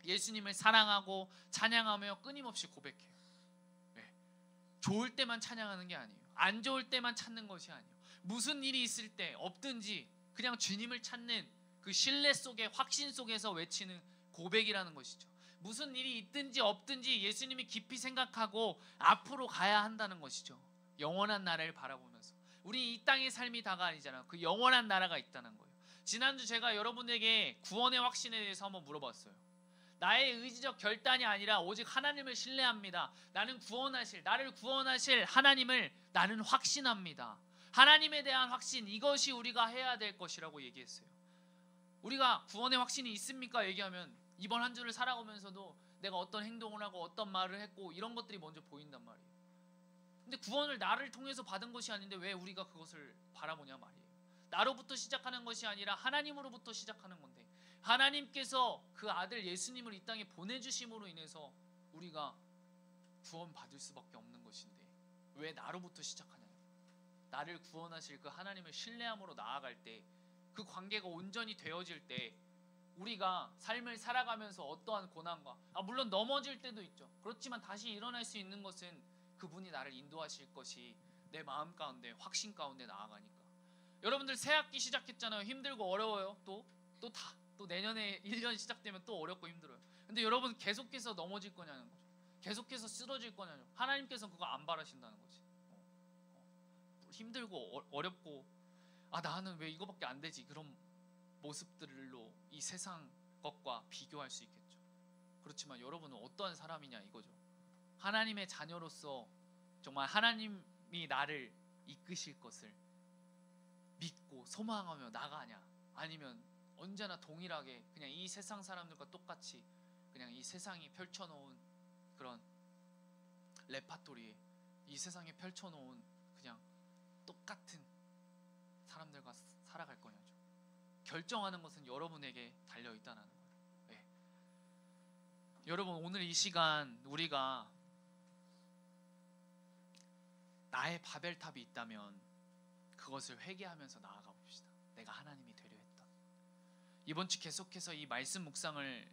Speaker 5: 예수님을 사랑하고 찬양하며 끊임없이 고백해요. 네. 좋을 때만 찬양하는 게 아니에요. 안 좋을 때만 찾는 것이 아니에요. 무슨 일이 있을 때 없든지 그냥 주님을 찾는 그 신뢰 속에, 확신 속에서 외치는 고백이라는 것이죠. 무슨 일이 있든지 없든지 예수님이 깊이 생각하고 앞으로 가야 한다는 것이죠. 영원한 나라를 바라보면서 우리 이 땅의 삶이 다가 아니잖아요. 그 영원한 나라가 있다는 거예요. 지난주 제가 여러분에게 구원의 확신에 대해서 한번 물어봤어요. 나의 의지적 결단이 아니라 오직 하나님을 신뢰합니다. 나를 구원하실 하나님을 나는 확신합니다. 하나님에 대한 확신, 이것이 우리가 해야 될 것이라고 얘기했어요. 우리가 구원의 확신이 있습니까? 얘기하면 이번 한 주를 살아가면서도 내가 어떤 행동을 하고 어떤 말을 했고 이런 것들이 먼저 보인단 말이에요. 근데 구원을 나를 통해서 받은 것이 아닌데 왜 우리가 그것을 바라보냐 말이에요. 나로부터 시작하는 것이 아니라 하나님으로부터 시작하는 건데 하나님께서 그 아들 예수님을 이 땅에 보내주심으로 인해서 우리가 구원받을 수밖에 없는 것인데 왜 나로부터 시작하냐. 나를 구원하실 그 하나님을 신뢰함으로 나아갈 때, 그 관계가 온전히 되어질 때 우리가 삶을 살아가면서 어떠한 고난과 물론 넘어질 때도 있죠. 그렇지만 다시 일어날 수 있는 것은 그분이 나를 인도하실 것이 내 마음 가운데, 확신 가운데 나아가니까. 여러분들 새학기 시작했잖아요. 힘들고 어려워요. 또 내년에 1년 시작되면 또 어렵고 힘들어요. 근데 여러분 계속해서 넘어질 거냐는 거죠. 계속해서 쓰러질 거냐는 거죠. 하나님께서 그거 안 바라신다는 거지. 힘들고 어렵고 나는 왜 이거밖에 안 되지, 그런 모습들로 이 세상 것과 비교할 수 있겠죠. 그렇지만 여러분은 어떠한 사람이냐 이거죠. 하나님의 자녀로서 정말 하나님이 나를 이끄실 것을 믿고 소망하며 나가냐, 아니면 언제나 동일하게 그냥 이 세상 사람들과 똑같이 그냥 이 세상이 펼쳐놓은 그런 레파토리에 이 세상에 펼쳐놓은 그냥 똑같은 사람들과 살아갈 거냐죠. 결정하는 것은 여러분에게 달려있다는 거예요. 네. 여러분, 오늘 이 시간 우리가 나의 바벨탑이 있다면 그것을 회개하면서 나아가 봅시다. 내가 하나님이 되려 했던 이번 주 계속해서 이 말씀 묵상을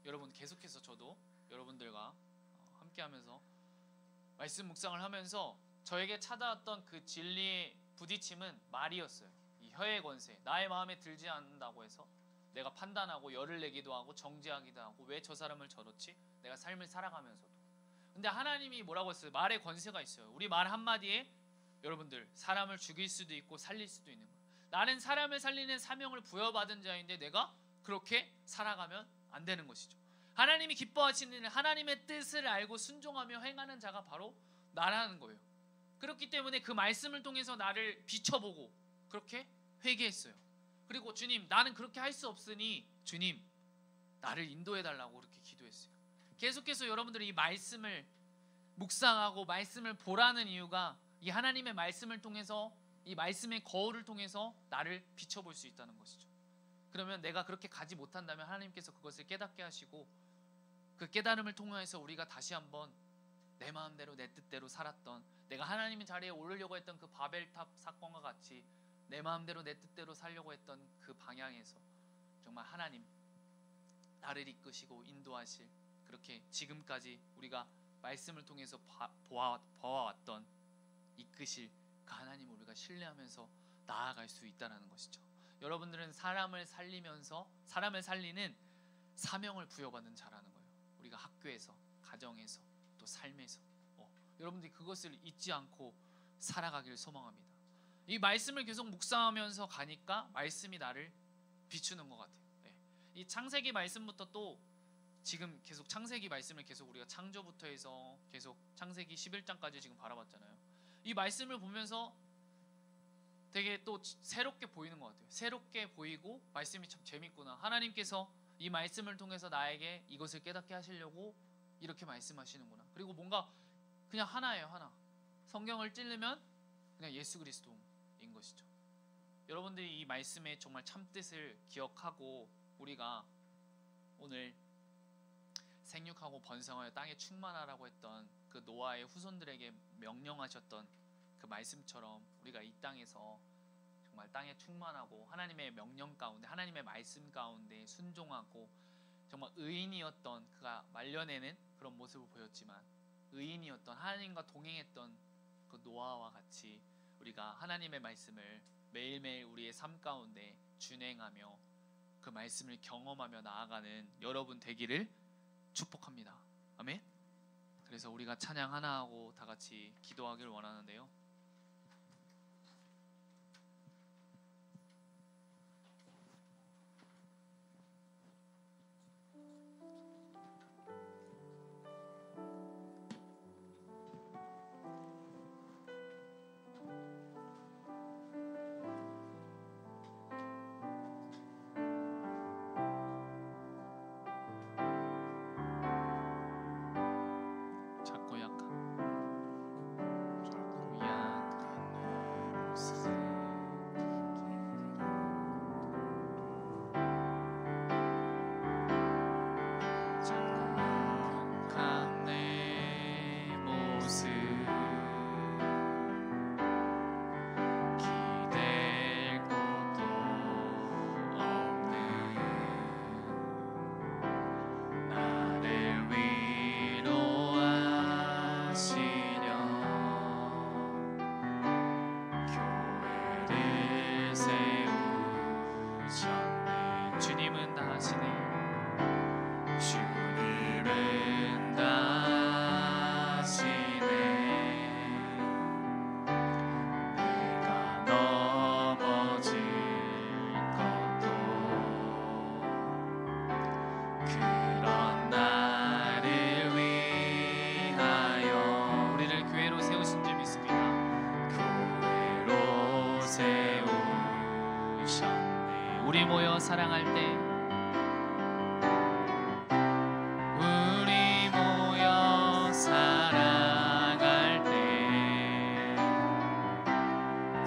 Speaker 5: 여러분 계속해서 저도 여러분들과 함께하면서 말씀 묵상을 하면서 저에게 찾아왔던 그 진리의 부딪힘은 말이었어요. 이 혀의 권세, 나의 마음에 들지 않는다고 해서 내가 판단하고 열을 내기도 하고 정죄하기도 하고 왜 저 사람을 저렇지? 내가 삶을 살아가면서도. 근데 하나님이 뭐라고 했어요? 말의 권세가 있어요. 우리 말 한마디에 여러분들 사람을 죽일 수도 있고 살릴 수도 있는 거예요. 나는 사람을 살리는 사명을 부여받은 자인데 내가 그렇게 살아가면 안 되는 것이죠. 하나님이 기뻐하시는 일, 하나님의 뜻을 알고 순종하며 행하는 자가 바로 나라는 거예요. 그렇기 때문에 그 말씀을 통해서 나를 비춰보고 그렇게 회개했어요. 그리고 주님, 나는 그렇게 할 수 없으니 주님 나를 인도해달라고 그렇게 기도했어요. 계속해서 여러분들이 이 말씀을 묵상하고 말씀을 보라는 이유가 이 하나님의 말씀을 통해서 이 말씀의 거울을 통해서 나를 비춰볼 수 있다는 것이죠. 그러면 내가 그렇게 가지 못한다면 하나님께서 그것을 깨닫게 하시고 그 깨달음을 통해서 우리가 다시 한번 내 마음대로 내 뜻대로 살았던, 내가 하나님의 자리에 오르려고 했던 그 바벨탑 사건과 같이 내 마음대로 내 뜻대로 살려고 했던 그 방향에서 정말 하나님 나를 이끄시고 인도하실, 그렇게 지금까지 우리가 말씀을 통해서 보아왔던 이끄실 그 하나님을 우리가 신뢰하면서 나아갈 수 있다는 것이죠. 여러분들은 사람을 살리면서 사람을 살리는 사명을 부여받는 자라는 거예요. 우리가 학교에서, 가정에서, 또 삶에서 여러분들이 그것을 잊지 않고 살아가기를 소망합니다. 이 말씀을 계속 묵상하면서 가니까 말씀이 나를 비추는 것 같아요. 이 창세기 말씀부터 또 지금 계속 창세기 말씀을 계속 우리가 창조부터 해서 계속 창세기 11장까지 지금 바라봤잖아요. 이 말씀을 보면서 되게 또 새롭게 보이는 것 같아요. 새롭게 보이고 말씀이 참 재밌구나. 하나님께서 이 말씀을 통해서 나에게 이것을 깨닫게 하시려고 이렇게 말씀하시는구나. 그리고 뭔가 그냥 하나예요, 하나. 성경을 찌르면 그냥 예수 그리스도인 것이죠. 여러분들이 이 말씀의 정말 참뜻을 기억하고 우리가 오늘 생육하고 번성하여 땅에 충만하라고 했던 그 노아의 후손들에게 명령하셨던 그 말씀처럼 우리가 이 땅에서 정말 땅에 충만하고 하나님의 명령 가운데, 하나님의 말씀 가운데 순종하고 정말 의인이었던, 그가 말년에는 그런 모습을 보였지만 의인이었던, 하나님과 동행했던 그 노아와 같이 우리가 하나님의 말씀을 매일매일 우리의 삶 가운데 준행하며 그 말씀을 경험하며 나아가는 여러분 되기를 축복합니다. 아멘. 그래서 우리가 찬양 하나 하고 다 같이 기도하기를 원하는데요. 작고 약한 우리 모여 사랑할 때 우리 모여 사랑할 때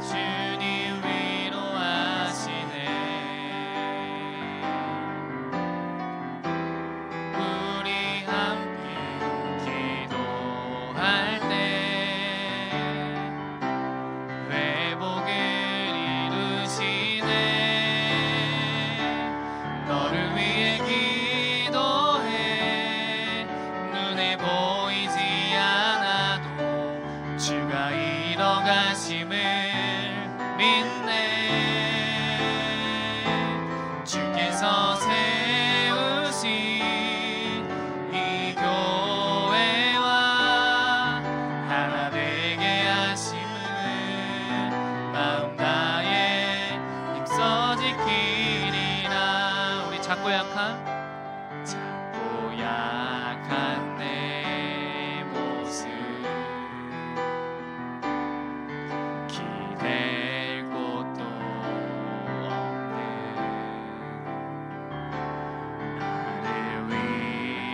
Speaker 5: 주님 위로하시네. 우리 함께 기도할 때 회복을 이루시네. 너를 위해 기도해. 눈에 보이지 않아도 주가 이뤄가심을 믿네. 주께서 세우신 이 교회와 하나 되게 하심을 마음 다해 힘써 지키리라. 우리 작고 약한 내 모습 기댈 곳도 없는 나를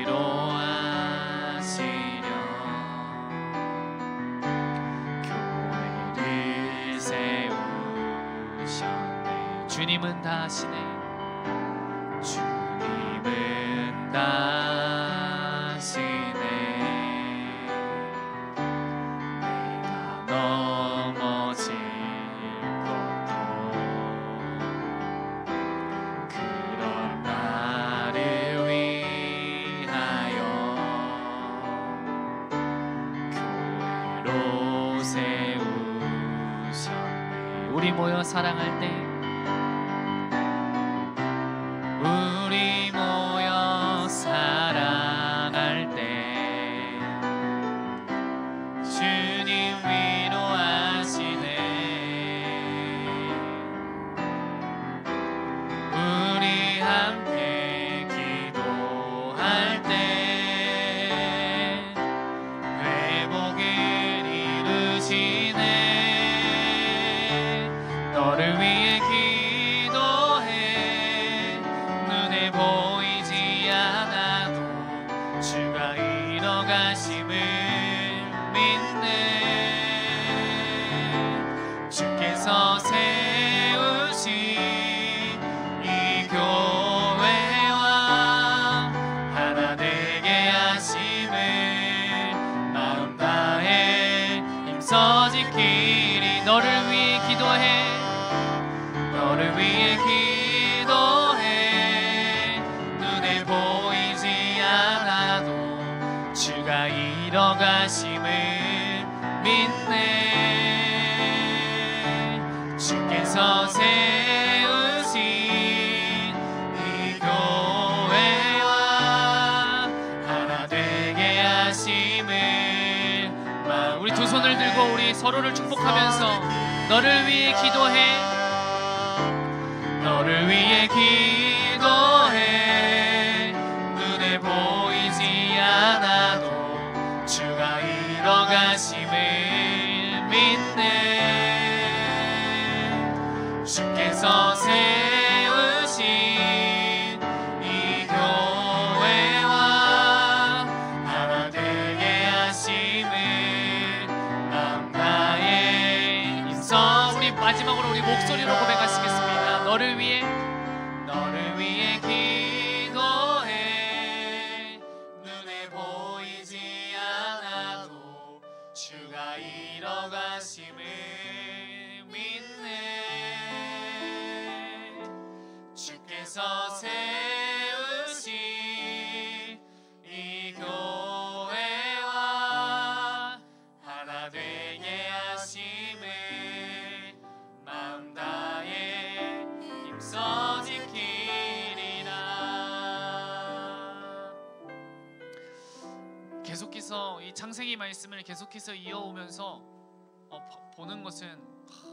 Speaker 5: 위로하시려 교회를 세우셨네. 주님은 다 하시네. 주님은 다 하시네. 내가 넘어질 것도 그런 나를 위하여 교회로 세우셨네. 우리 모여 사랑할 때 우리 모여 사랑할 때 주님 위로하시네. 우리 함께 기도할 때 회복을 이루시네. 너를 위해 기도해. 눈에 보이지 않아도 주가 이뤄가심을 믿네. 주께서 세우신 이 교회와 하나 되게 하심을 마음 다해 힘써 지키리. 너를 위해 기도해. 너를 위해 기도해. 눈에 보이지 않아도 주가 이뤄가심을 믿네. 주께서 세우신 이 교회와 하나 되게 하심을 우리 두 손을 들고 우리 서로를 축복하면서 너를 위해 기도해. 너를 위해 기도해. 눈에 보이지 않아도 주가 이뤄가심을 믿네. 주께서 세우신 이 교회와 하나 되게 하심을 마음 다해 힘써. 우리 마지막으로 우리 목소리로 고백하시겠습니다. 너를 위해 기도해. 눈에 보이지 않아도 주가 이뤄가심을 믿네. 주께서 세우신 이 교회와 하나 되게 하심을 마음 다해 힘써 지키리라. 계속해서 이 창세기 말씀을 계속해서 이어오면서 보는 것은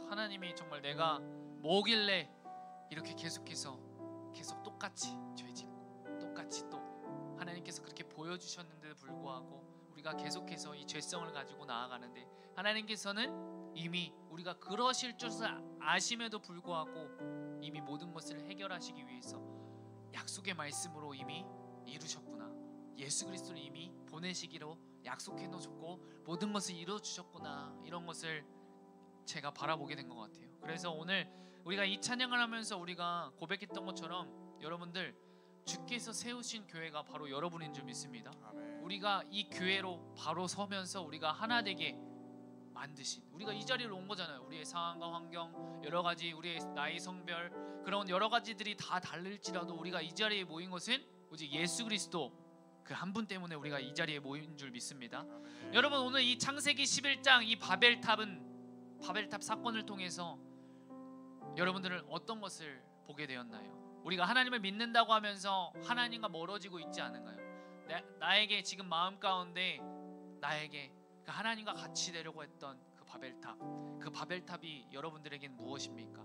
Speaker 5: 하나님이 정말 내가 뭐길래 이렇게 계속해서 계속 똑같이 죄짓고 똑같이 또 하나님께서 그렇게 보여주셨는데도 불구하고 우리가 계속해서 이 죄성을 가지고 나아가는데 하나님께서는 이미 우리가 그러실 줄 아심에도 불구하고 이미 모든 것을 해결하시기 위해서 약속의 말씀으로 이미 이루셨구나. 예수 그리스도를 이미 보내시기로 약속해 놓으셨고 모든 것을 이루어 주셨구나. 이런 것을 제가 바라보게 된 것 같아요. 그래서 오늘 우리가 이 찬양을 하면서 우리가 고백했던 것처럼 여러분들 주께서 세우신 교회가 바로 여러분인 줄 믿습니다.
Speaker 3: 아멘.
Speaker 5: 우리가 이 교회로 바로 서면서 우리가 하나 되게 만드신, 우리가 이 자리로 온 거잖아요. 우리의 상황과 환경, 여러 가지 우리의 나이, 성별, 그런 여러 가지들이 다 다를지라도 우리가 이 자리에 모인 것은 오직 예수 그리스도 그 한 분 때문에 우리가 이 자리에 모인 줄 믿습니다.
Speaker 3: 아멘.
Speaker 5: 여러분, 오늘 이 창세기 11장 이 바벨탑 사건을 통해서 여러분들은 어떤 것을 보게 되었나요? 우리가 하나님을 믿는다고 하면서 하나님과 멀어지고 있지 않은가요? 나에게 지금 마음 가운데 나에게 그 하나님과 같이 되려고 했던 그 바벨탑이 여러분들에겐 무엇입니까?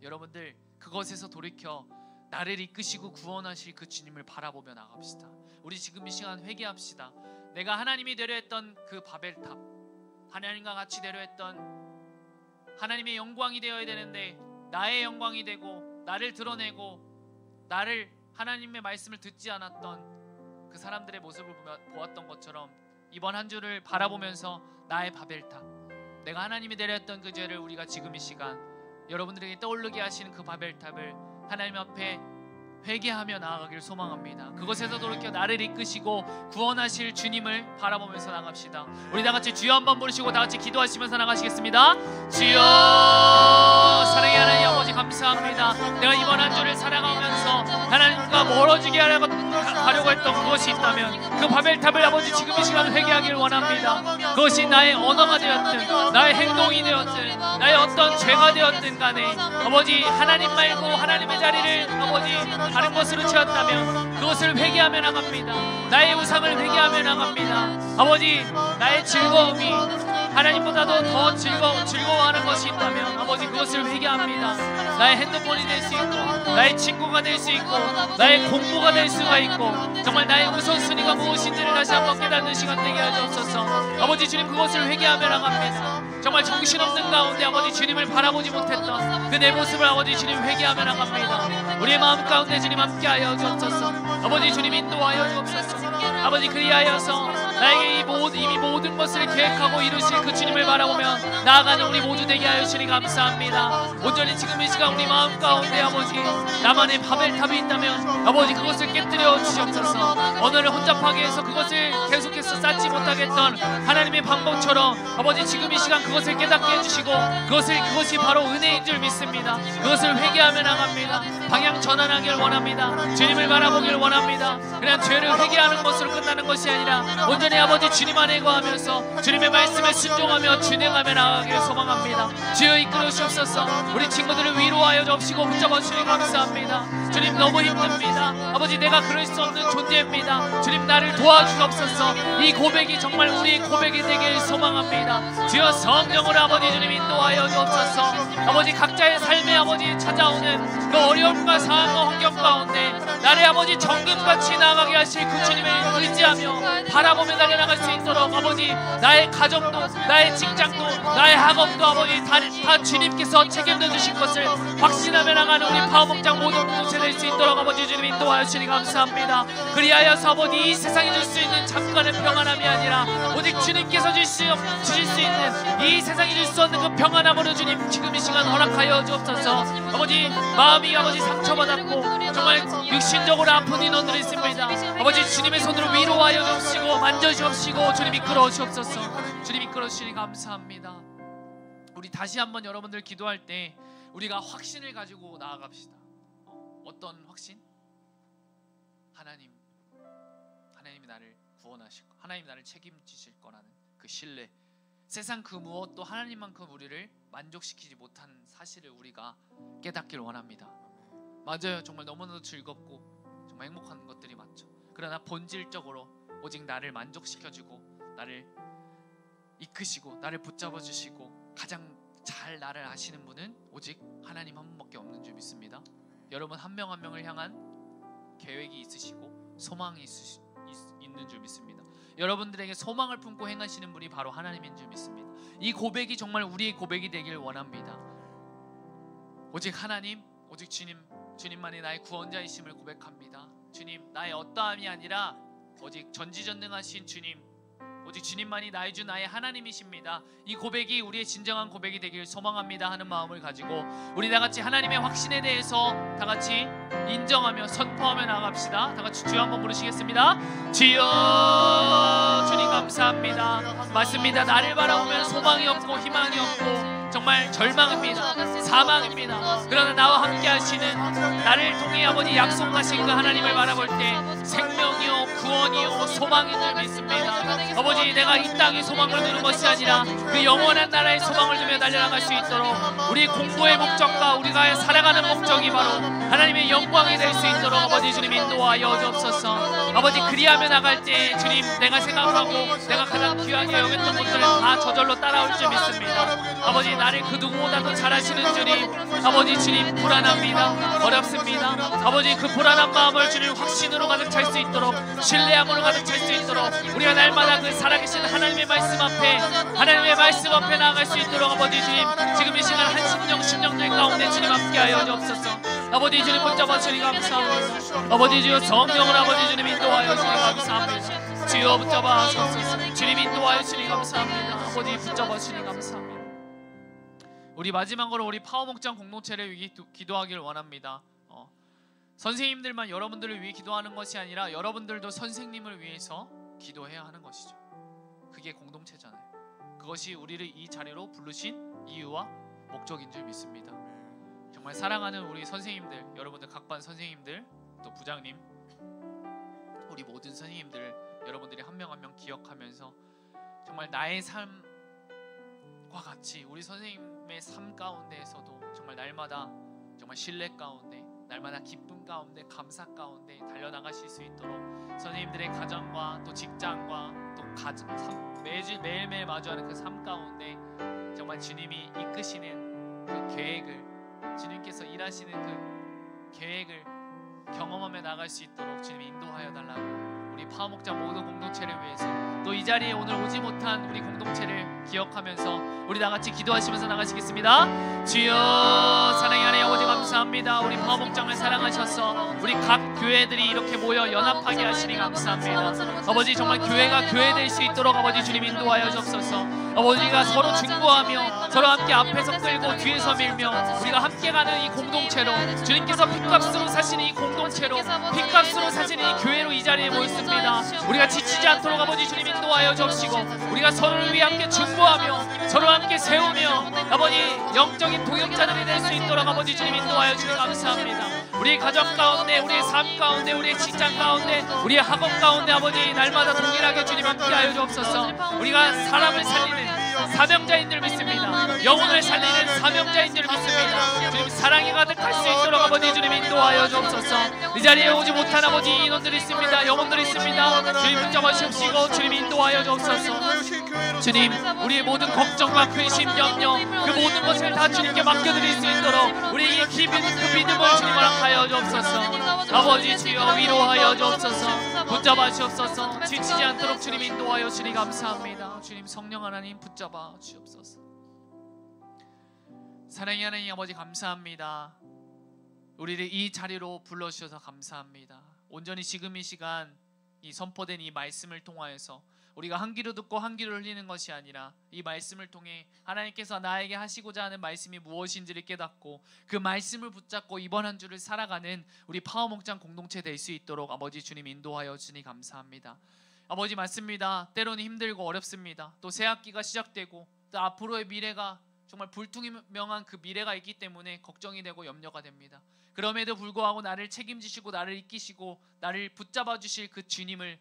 Speaker 5: 여러분들 그것에서 돌이켜 나를 이끄시고 구원하실 그 주님을 바라보며 나갑시다. 우리 지금 이 시간 회개합시다. 내가 하나님이 되려 했던 그 바벨탑, 하나님과 같이 되려 했던 하나님의 영광이 되어야 되는데 나의 영광이 되고 나를 드러내고 나를 하나님의 말씀을 듣지 않았던 그 사람들의 모습을 보았던 것처럼 이번 한 주를 바라보면서 나의 바벨탑, 내가 하나님이 되려 했던 그 죄를 우리가 지금 이 시간 여러분들에게 떠오르게 하시는 그 바벨탑을 하나님 앞에 회개하며 나아가길 소망합니다. 그곳에서 돌이켜 나를 이끄시고 구원하실 주님을 바라보면서 나갑시다. 우리 다 같이 주여 한번 부르시고 다 같이 기도하시면서 나가시겠습니다. 주여, 사랑의 하나님 아버지 감사합니다. 내가 이번 한 주를 살아가면서 하나님과 멀어지게 하려고 했던 그것이 있다면 그 바벨탑을 아버지 지금 이 시간 회개하길 원합니다. 그것이 나의 언어가 되었든 나의 행동이 되었든 나의 어떤 죄가 되었든 간에 아버지 하나님 말고 하나님의 자리를 아버지 다른 것으로 채웠다면 그것을 회개하며 나갑니다. 나의 우상을 회개하며 나갑니다. 아버지 나의 즐거움이 하나님보다도 더 즐거워하는 것이 있다면 아버지 그것을 회개합니다. 나의 핸드폰이 될 수 있고 나의 친구가 될 수 있고 나의 공부가 될 수가 있고 정말 나의 우선순위가 무엇인지를 다시 한번 깨닫는 시간 되게 하시옵소서. 아버지 주님 그것을 회개하며 나갑니다. 정말 정신없는 가운데 아버지 주님을 바라보지 못했던 그 내 모습을 아버지 주님 회개하며 나갑니다. 우리의 마음 가운데 주님 함께하여 주옵소서. 아버지 주님 인도하여 주옵소서. 아버지 그리하여서 나에게 이미 모든 것을 계획하고 이루실 그 주님을 바라보며 나아가는 우리 모두 되게 하여 주시니 감사합니다. 온전히 지금 이 시간 우리 마음 가운데 아버지 나만의 바벨탑이 있다면 아버지 그것을 깨뜨려 주시옵소서. 언어를 혼잡하게 해서 그것을 계속해서 쌓지 못하겠던 하나님의 방법처럼 아버지 지금 이 시간 그것을 깨닫게 해주시고 그것이 바로 은혜인 줄 믿습니다. 그것을 회개하며 나갑니다. 방향 전환하길 원합니다. 주님을 바라보길 원합니다. 그냥 죄를 회개하는 것으로 끝나는 것이 아니라 온전히 아버지 주님 안에 거하면서 주님의 말씀에 순종하며 진행하며 나가길 소망합니다. 주여 이끌어 주옵소서. 우리 친구들을 위로하여 주옵시고 붙잡아 주시니 감사합니다. 주님 너무 힘듭니다. 아버지 내가 그럴 수 없는 존재입니다. 주님 나를 도와주옵소서. 이 고백이 정말 우리의 고백이 되길 소망합니다. 주여 성령으로 아버지 주님 인도하여 주옵소서. 아버지 각자의 삶에 아버지 찾아오는 그 어려움과 상황과 환경 가운데 나를 아버지 정금같이 나아가게 하실 그 주님을 의지하며 바라보며 달려나갈 수 있도록 아버지 나의 가정도 나의 직장도 나의 학업도 아버지 다 주님께서 책임져 주신 것을 확신하며 나가는 우리 파워목장 모든 공동체 될 수 있도록 아버지 주님 인도하여 주시니 감사합니다. 그리하여서 아버지 이 세상이 줄 수 있는 잠깐의 평안함이 아니라 오직 주님께서 주실 수 있는 이 세상이 줄 수 없는 그 평안함으로 주님 지금 이 시간 허락하여 주옵소서. 아버지 마음이 아버지 상처받았고 정말 육신적으로 아픈 인원들이 있습니다. 아버지 주님의 손으로 위로하여 주옵시고 만져주옵시고 주님 이끌어 주옵소서. 주님 이끌어 주시니 감사합니다. 우리 다시 한번 여러분들 기도할 때 우리가 확신을 가지고 나아갑시다. 어떤 확신? 하나님이 나를 구원하실 거, 하나님이 나를 책임지실 거라는 그 신뢰. 세상 그 무엇도 하나님만큼 우리를 만족시키지 못한 사실을 우리가 깨닫길 원합니다. 맞아요. 정말 너무나도 즐겁고 정말 행복한 것들이 많죠. 그러나 본질적으로 오직 나를 만족시켜주고 나를 이끄시고 나를 붙잡아 주시고 가장 잘 나를 아시는 분은 오직 하나님 한 분밖에 없는 줄 믿습니다. 여러분 한 명 한 명을 향한 계획이 있으시고 소망이 있는 줄 믿습니다. 여러분들에게 소망을 품고 행하시는 분이 바로 하나님인 줄 믿습니다. 이 고백이 정말 우리의 고백이 되길 원합니다. 오직 하나님, 오직 주님만이 나의 구원자이심을 고백합니다. 주님, 나의 어떠함이 아니라 오직 전지전능하신 주님, 오직 주님만이 나의 주 나의 하나님이십니다. 이 고백이 우리의 진정한 고백이 되길 소망합니다 하는 마음을 가지고 우리 다같이 하나님의 확신에 대해서 다같이 인정하며 선포하며 나아갑시다. 다같이 주여 한번 부르시겠습니다. 주여, 주님 감사합니다. 맞습니다. 나를 바라보면 소망이 없고 희망이 없고 정말 절망입니다. 사망입니다. 그러나 나와 함께 하시는, 나를 통해 아버지 약속하신 그 하나님을 바라볼 때 생명이요 구원이요 소망인 줄 믿습니다. 아버지, 내가 이 땅의 소망을 두는 것이 아니라 그 영원한 나라의 소망을 두며 달려나갈 수 있도록 우리 공부의 목적과 우리가 살아가는 목적이 바로 하나님의 영광이 될 수 있도록 아버지 주님 인도하여 주옵소서. 아버지, 그리하며 나갈 때 주님, 내가 생각하고 내가 가장 귀하게 여겼던 것들은 다 저절로 따라올 줄 믿습니다. 아버지, 나를 그 누구보다도 잘 아시는 주님, 아버지 주님, 불안합니다. 어렵습니다. 아버지, 그 불안한 마음을 주님 확신으로 가득 찰 수 있도록, 신뢰함으로 가득 찰 수 있도록 우리가 날마다 그 살아계신 하나님의 말씀 앞에 나아갈 수 있도록 아버지 주님, 지금 이 시간 한 심령들 가운데 주님 함께하여 주옵소서. 아버지 주님 붙잡아 주니 감사합니다. 아버지 주여, 성령을 아버지 주님 인도하여 주니 감사합니다. 주여 붙잡아 주옵소서. 주님 인도하여 주니 감사합니다. 아버지 붙잡아 주니 감사합니다. 우리 마지막으로 우리 파워목장 공동체를 위해 기도하기를 원합니다. 선생님들만 여러분들을 위해 기도하는 것이 아니라 여러분들도 선생님을 위해서 기도해야 하는 것이죠. 그게 공동체잖아요. 그것이 우리를 이 자리로 부르신 이유와 목적인 줄 믿습니다. 정말 사랑하는 우리 선생님들, 여러분들 각반 선생님들, 또 부장님, 우리 모든 선생님들 여러분들이 한 명 한 명 기억하면서 정말 나의 삶과 같이 우리 선생님의 삶 가운데에서도 정말 날마다 정말 신뢰 가운데, 날마다 기쁨 가운데, 감사 가운데 달려나가실 수 있도록 선생님들의 가정과 또 직장과 또 매일매일 마주하는 그 삶 가운데 정말 주님이 이끄시는 그 계획을, 주님께서 일하시는 그 계획을 경험하며 나갈 수 있도록 주님 인도하여 달라고 우리 파워목장 모든 공동체를 위해서, 또 이 자리에 오늘 오지 못한 우리 공동체를 기억하면서 우리 다같이 기도하시면서 나가시겠습니다. 주여, 사랑의 하나님 아버지 감사합니다. 우리 파워목장을 사랑하셔서 우리 각 교회들이 이렇게 모여 연합하게 하시니 감사합니다. 아버지, 정말 교회가 교회 될 수 있도록 아버지 주님 인도하여 주옵소서. 아버지가 서로 중보하며 서로 함께 앞에서 끌고 뒤에서 밀며 우리가 함께 가는 이 공동체로, 주님께서 핏값으로 사시는 이 공동체로, 핏값으로 사시는 이 교회로 이 자리에 모였습니다. 우리가 지치지 않도록 아버지 주님 인도하여 주옵시고, 우리가 서로를 위해 함께 중보하며 서로 함께 세우며 아버지 영적인 동역자들이 될 수 있도록 아버지 주님 인도하여 주님 감사합니다. 우리의 가정 가운데, 우리의 삶 가운데, 우리의 직장 가운데, 우리의 학업 가운데 아버지 날마다 동일하게 주님 함께하여 주옵소서. 우리가 사람을 살리는 사명자인 줄 믿습니다. 영혼을 살리는 사명자인 줄 믿습니다. 주님 사랑이 가득할 수 있도록 아버지 주님 인도하여 주옵소서. 이 자리에 오지 못한 아버지 인원들이 있습니다. 영혼들이 있습니다. 주님 붙잡아 주옵시고 주님 인도하여 주옵소서. 주님, 우리의 모든 걱정과 근심, 염려, 그 모든 것을 다 주님께 맡겨드릴 수 있도록 우리에게 그 믿음을 주님 허락하여 주옵소서. 아버지 주여 위로하여 주옵소서. 붙잡아 주옵소서. 지치지 않도록 주님 인도하여 주니 감사합니다. 주님 성령 하나님 붙잡아 주옵소서. 사랑의 하나님 아버지 감사합니다. 우리를 이 자리로 불러주셔서 감사합니다. 온전히 지금 이 시간 이 선포된 이 말씀을 통하여서 우리가 한 귀로 듣고 한 귀로 흘리는 것이 아니라 이 말씀을 통해 하나님께서 나에게 하시고자 하는 말씀이 무엇인지를 깨닫고 그 말씀을 붙잡고 이번 한 주를 살아가는 우리 파워목장 공동체 될 수 있도록 아버지 주님 인도하여 주니 감사합니다. 아버지 맞습니다. 때로는 힘들고 어렵습니다. 또 새 학기가 시작되고 또 앞으로의 미래가 정말 불투명한 그 미래가 있기 때문에 걱정이 되고 염려가 됩니다. 그럼에도 불구하고 나를 책임지시고 나를 이끄시고 나를 붙잡아 주실 그 주님을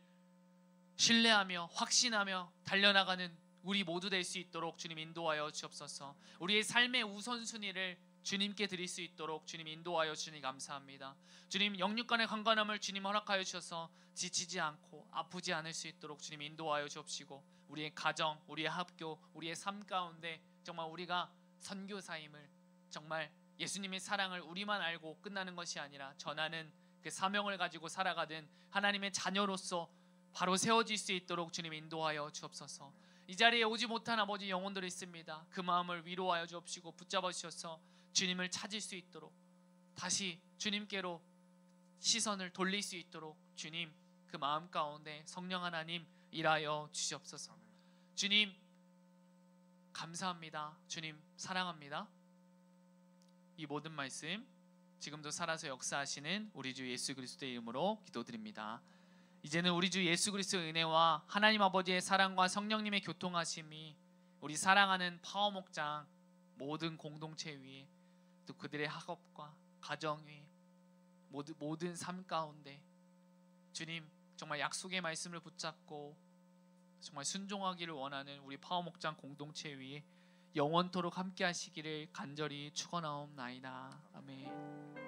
Speaker 5: 신뢰하며 확신하며 달려나가는 우리 모두 될 수 있도록 주님 인도하여 주옵소서. 우리의 삶의 우선순위를 주님께 드릴 수 있도록 주님 인도하여 주니 감사합니다. 주님 영육간의 강건함을 주님 허락하여 주셔서 지치지 않고 아프지 않을 수 있도록 주님 인도하여 주옵시고, 우리의 가정, 우리의 학교, 우리의 삶 가운데 정말 우리가 선교사임을, 정말 예수님의 사랑을 우리만 알고 끝나는 것이 아니라 전하는 그 사명을 가지고 살아가는 하나님의 자녀로서 바로 세워질 수 있도록 주님 인도하여 주옵소서. 이 자리에 오지 못한 아버지 영혼들이 있습니다. 그 마음을 위로하여 주옵시고 붙잡아 주셔서 주님을 찾을 수 있도록 다시 주님께로 시선을 돌릴 수 있도록 주님 그 마음 가운데 성령 하나님 일하여 주시옵소서. 주님 감사합니다. 주님 사랑합니다. 이 모든 말씀 지금도 살아서 역사하시는 우리 주 예수 그리스도의 이름으로 기도드립니다. 이제는 우리 주 예수 그리스도의 은혜와 하나님 아버지의 사랑과 성령님의 교통하심이 우리 사랑하는 파워 목장 모든 공동체 위에 또 그들의 학업과 가정 위에 모든 삶 가운데 주님 정말 약속의 말씀을 붙잡고 정말 순종하기를 원하는 우리 파워 목장 공동체 위에 영원토록 함께 하시기를 간절히 축원하옵나이다. 아멘.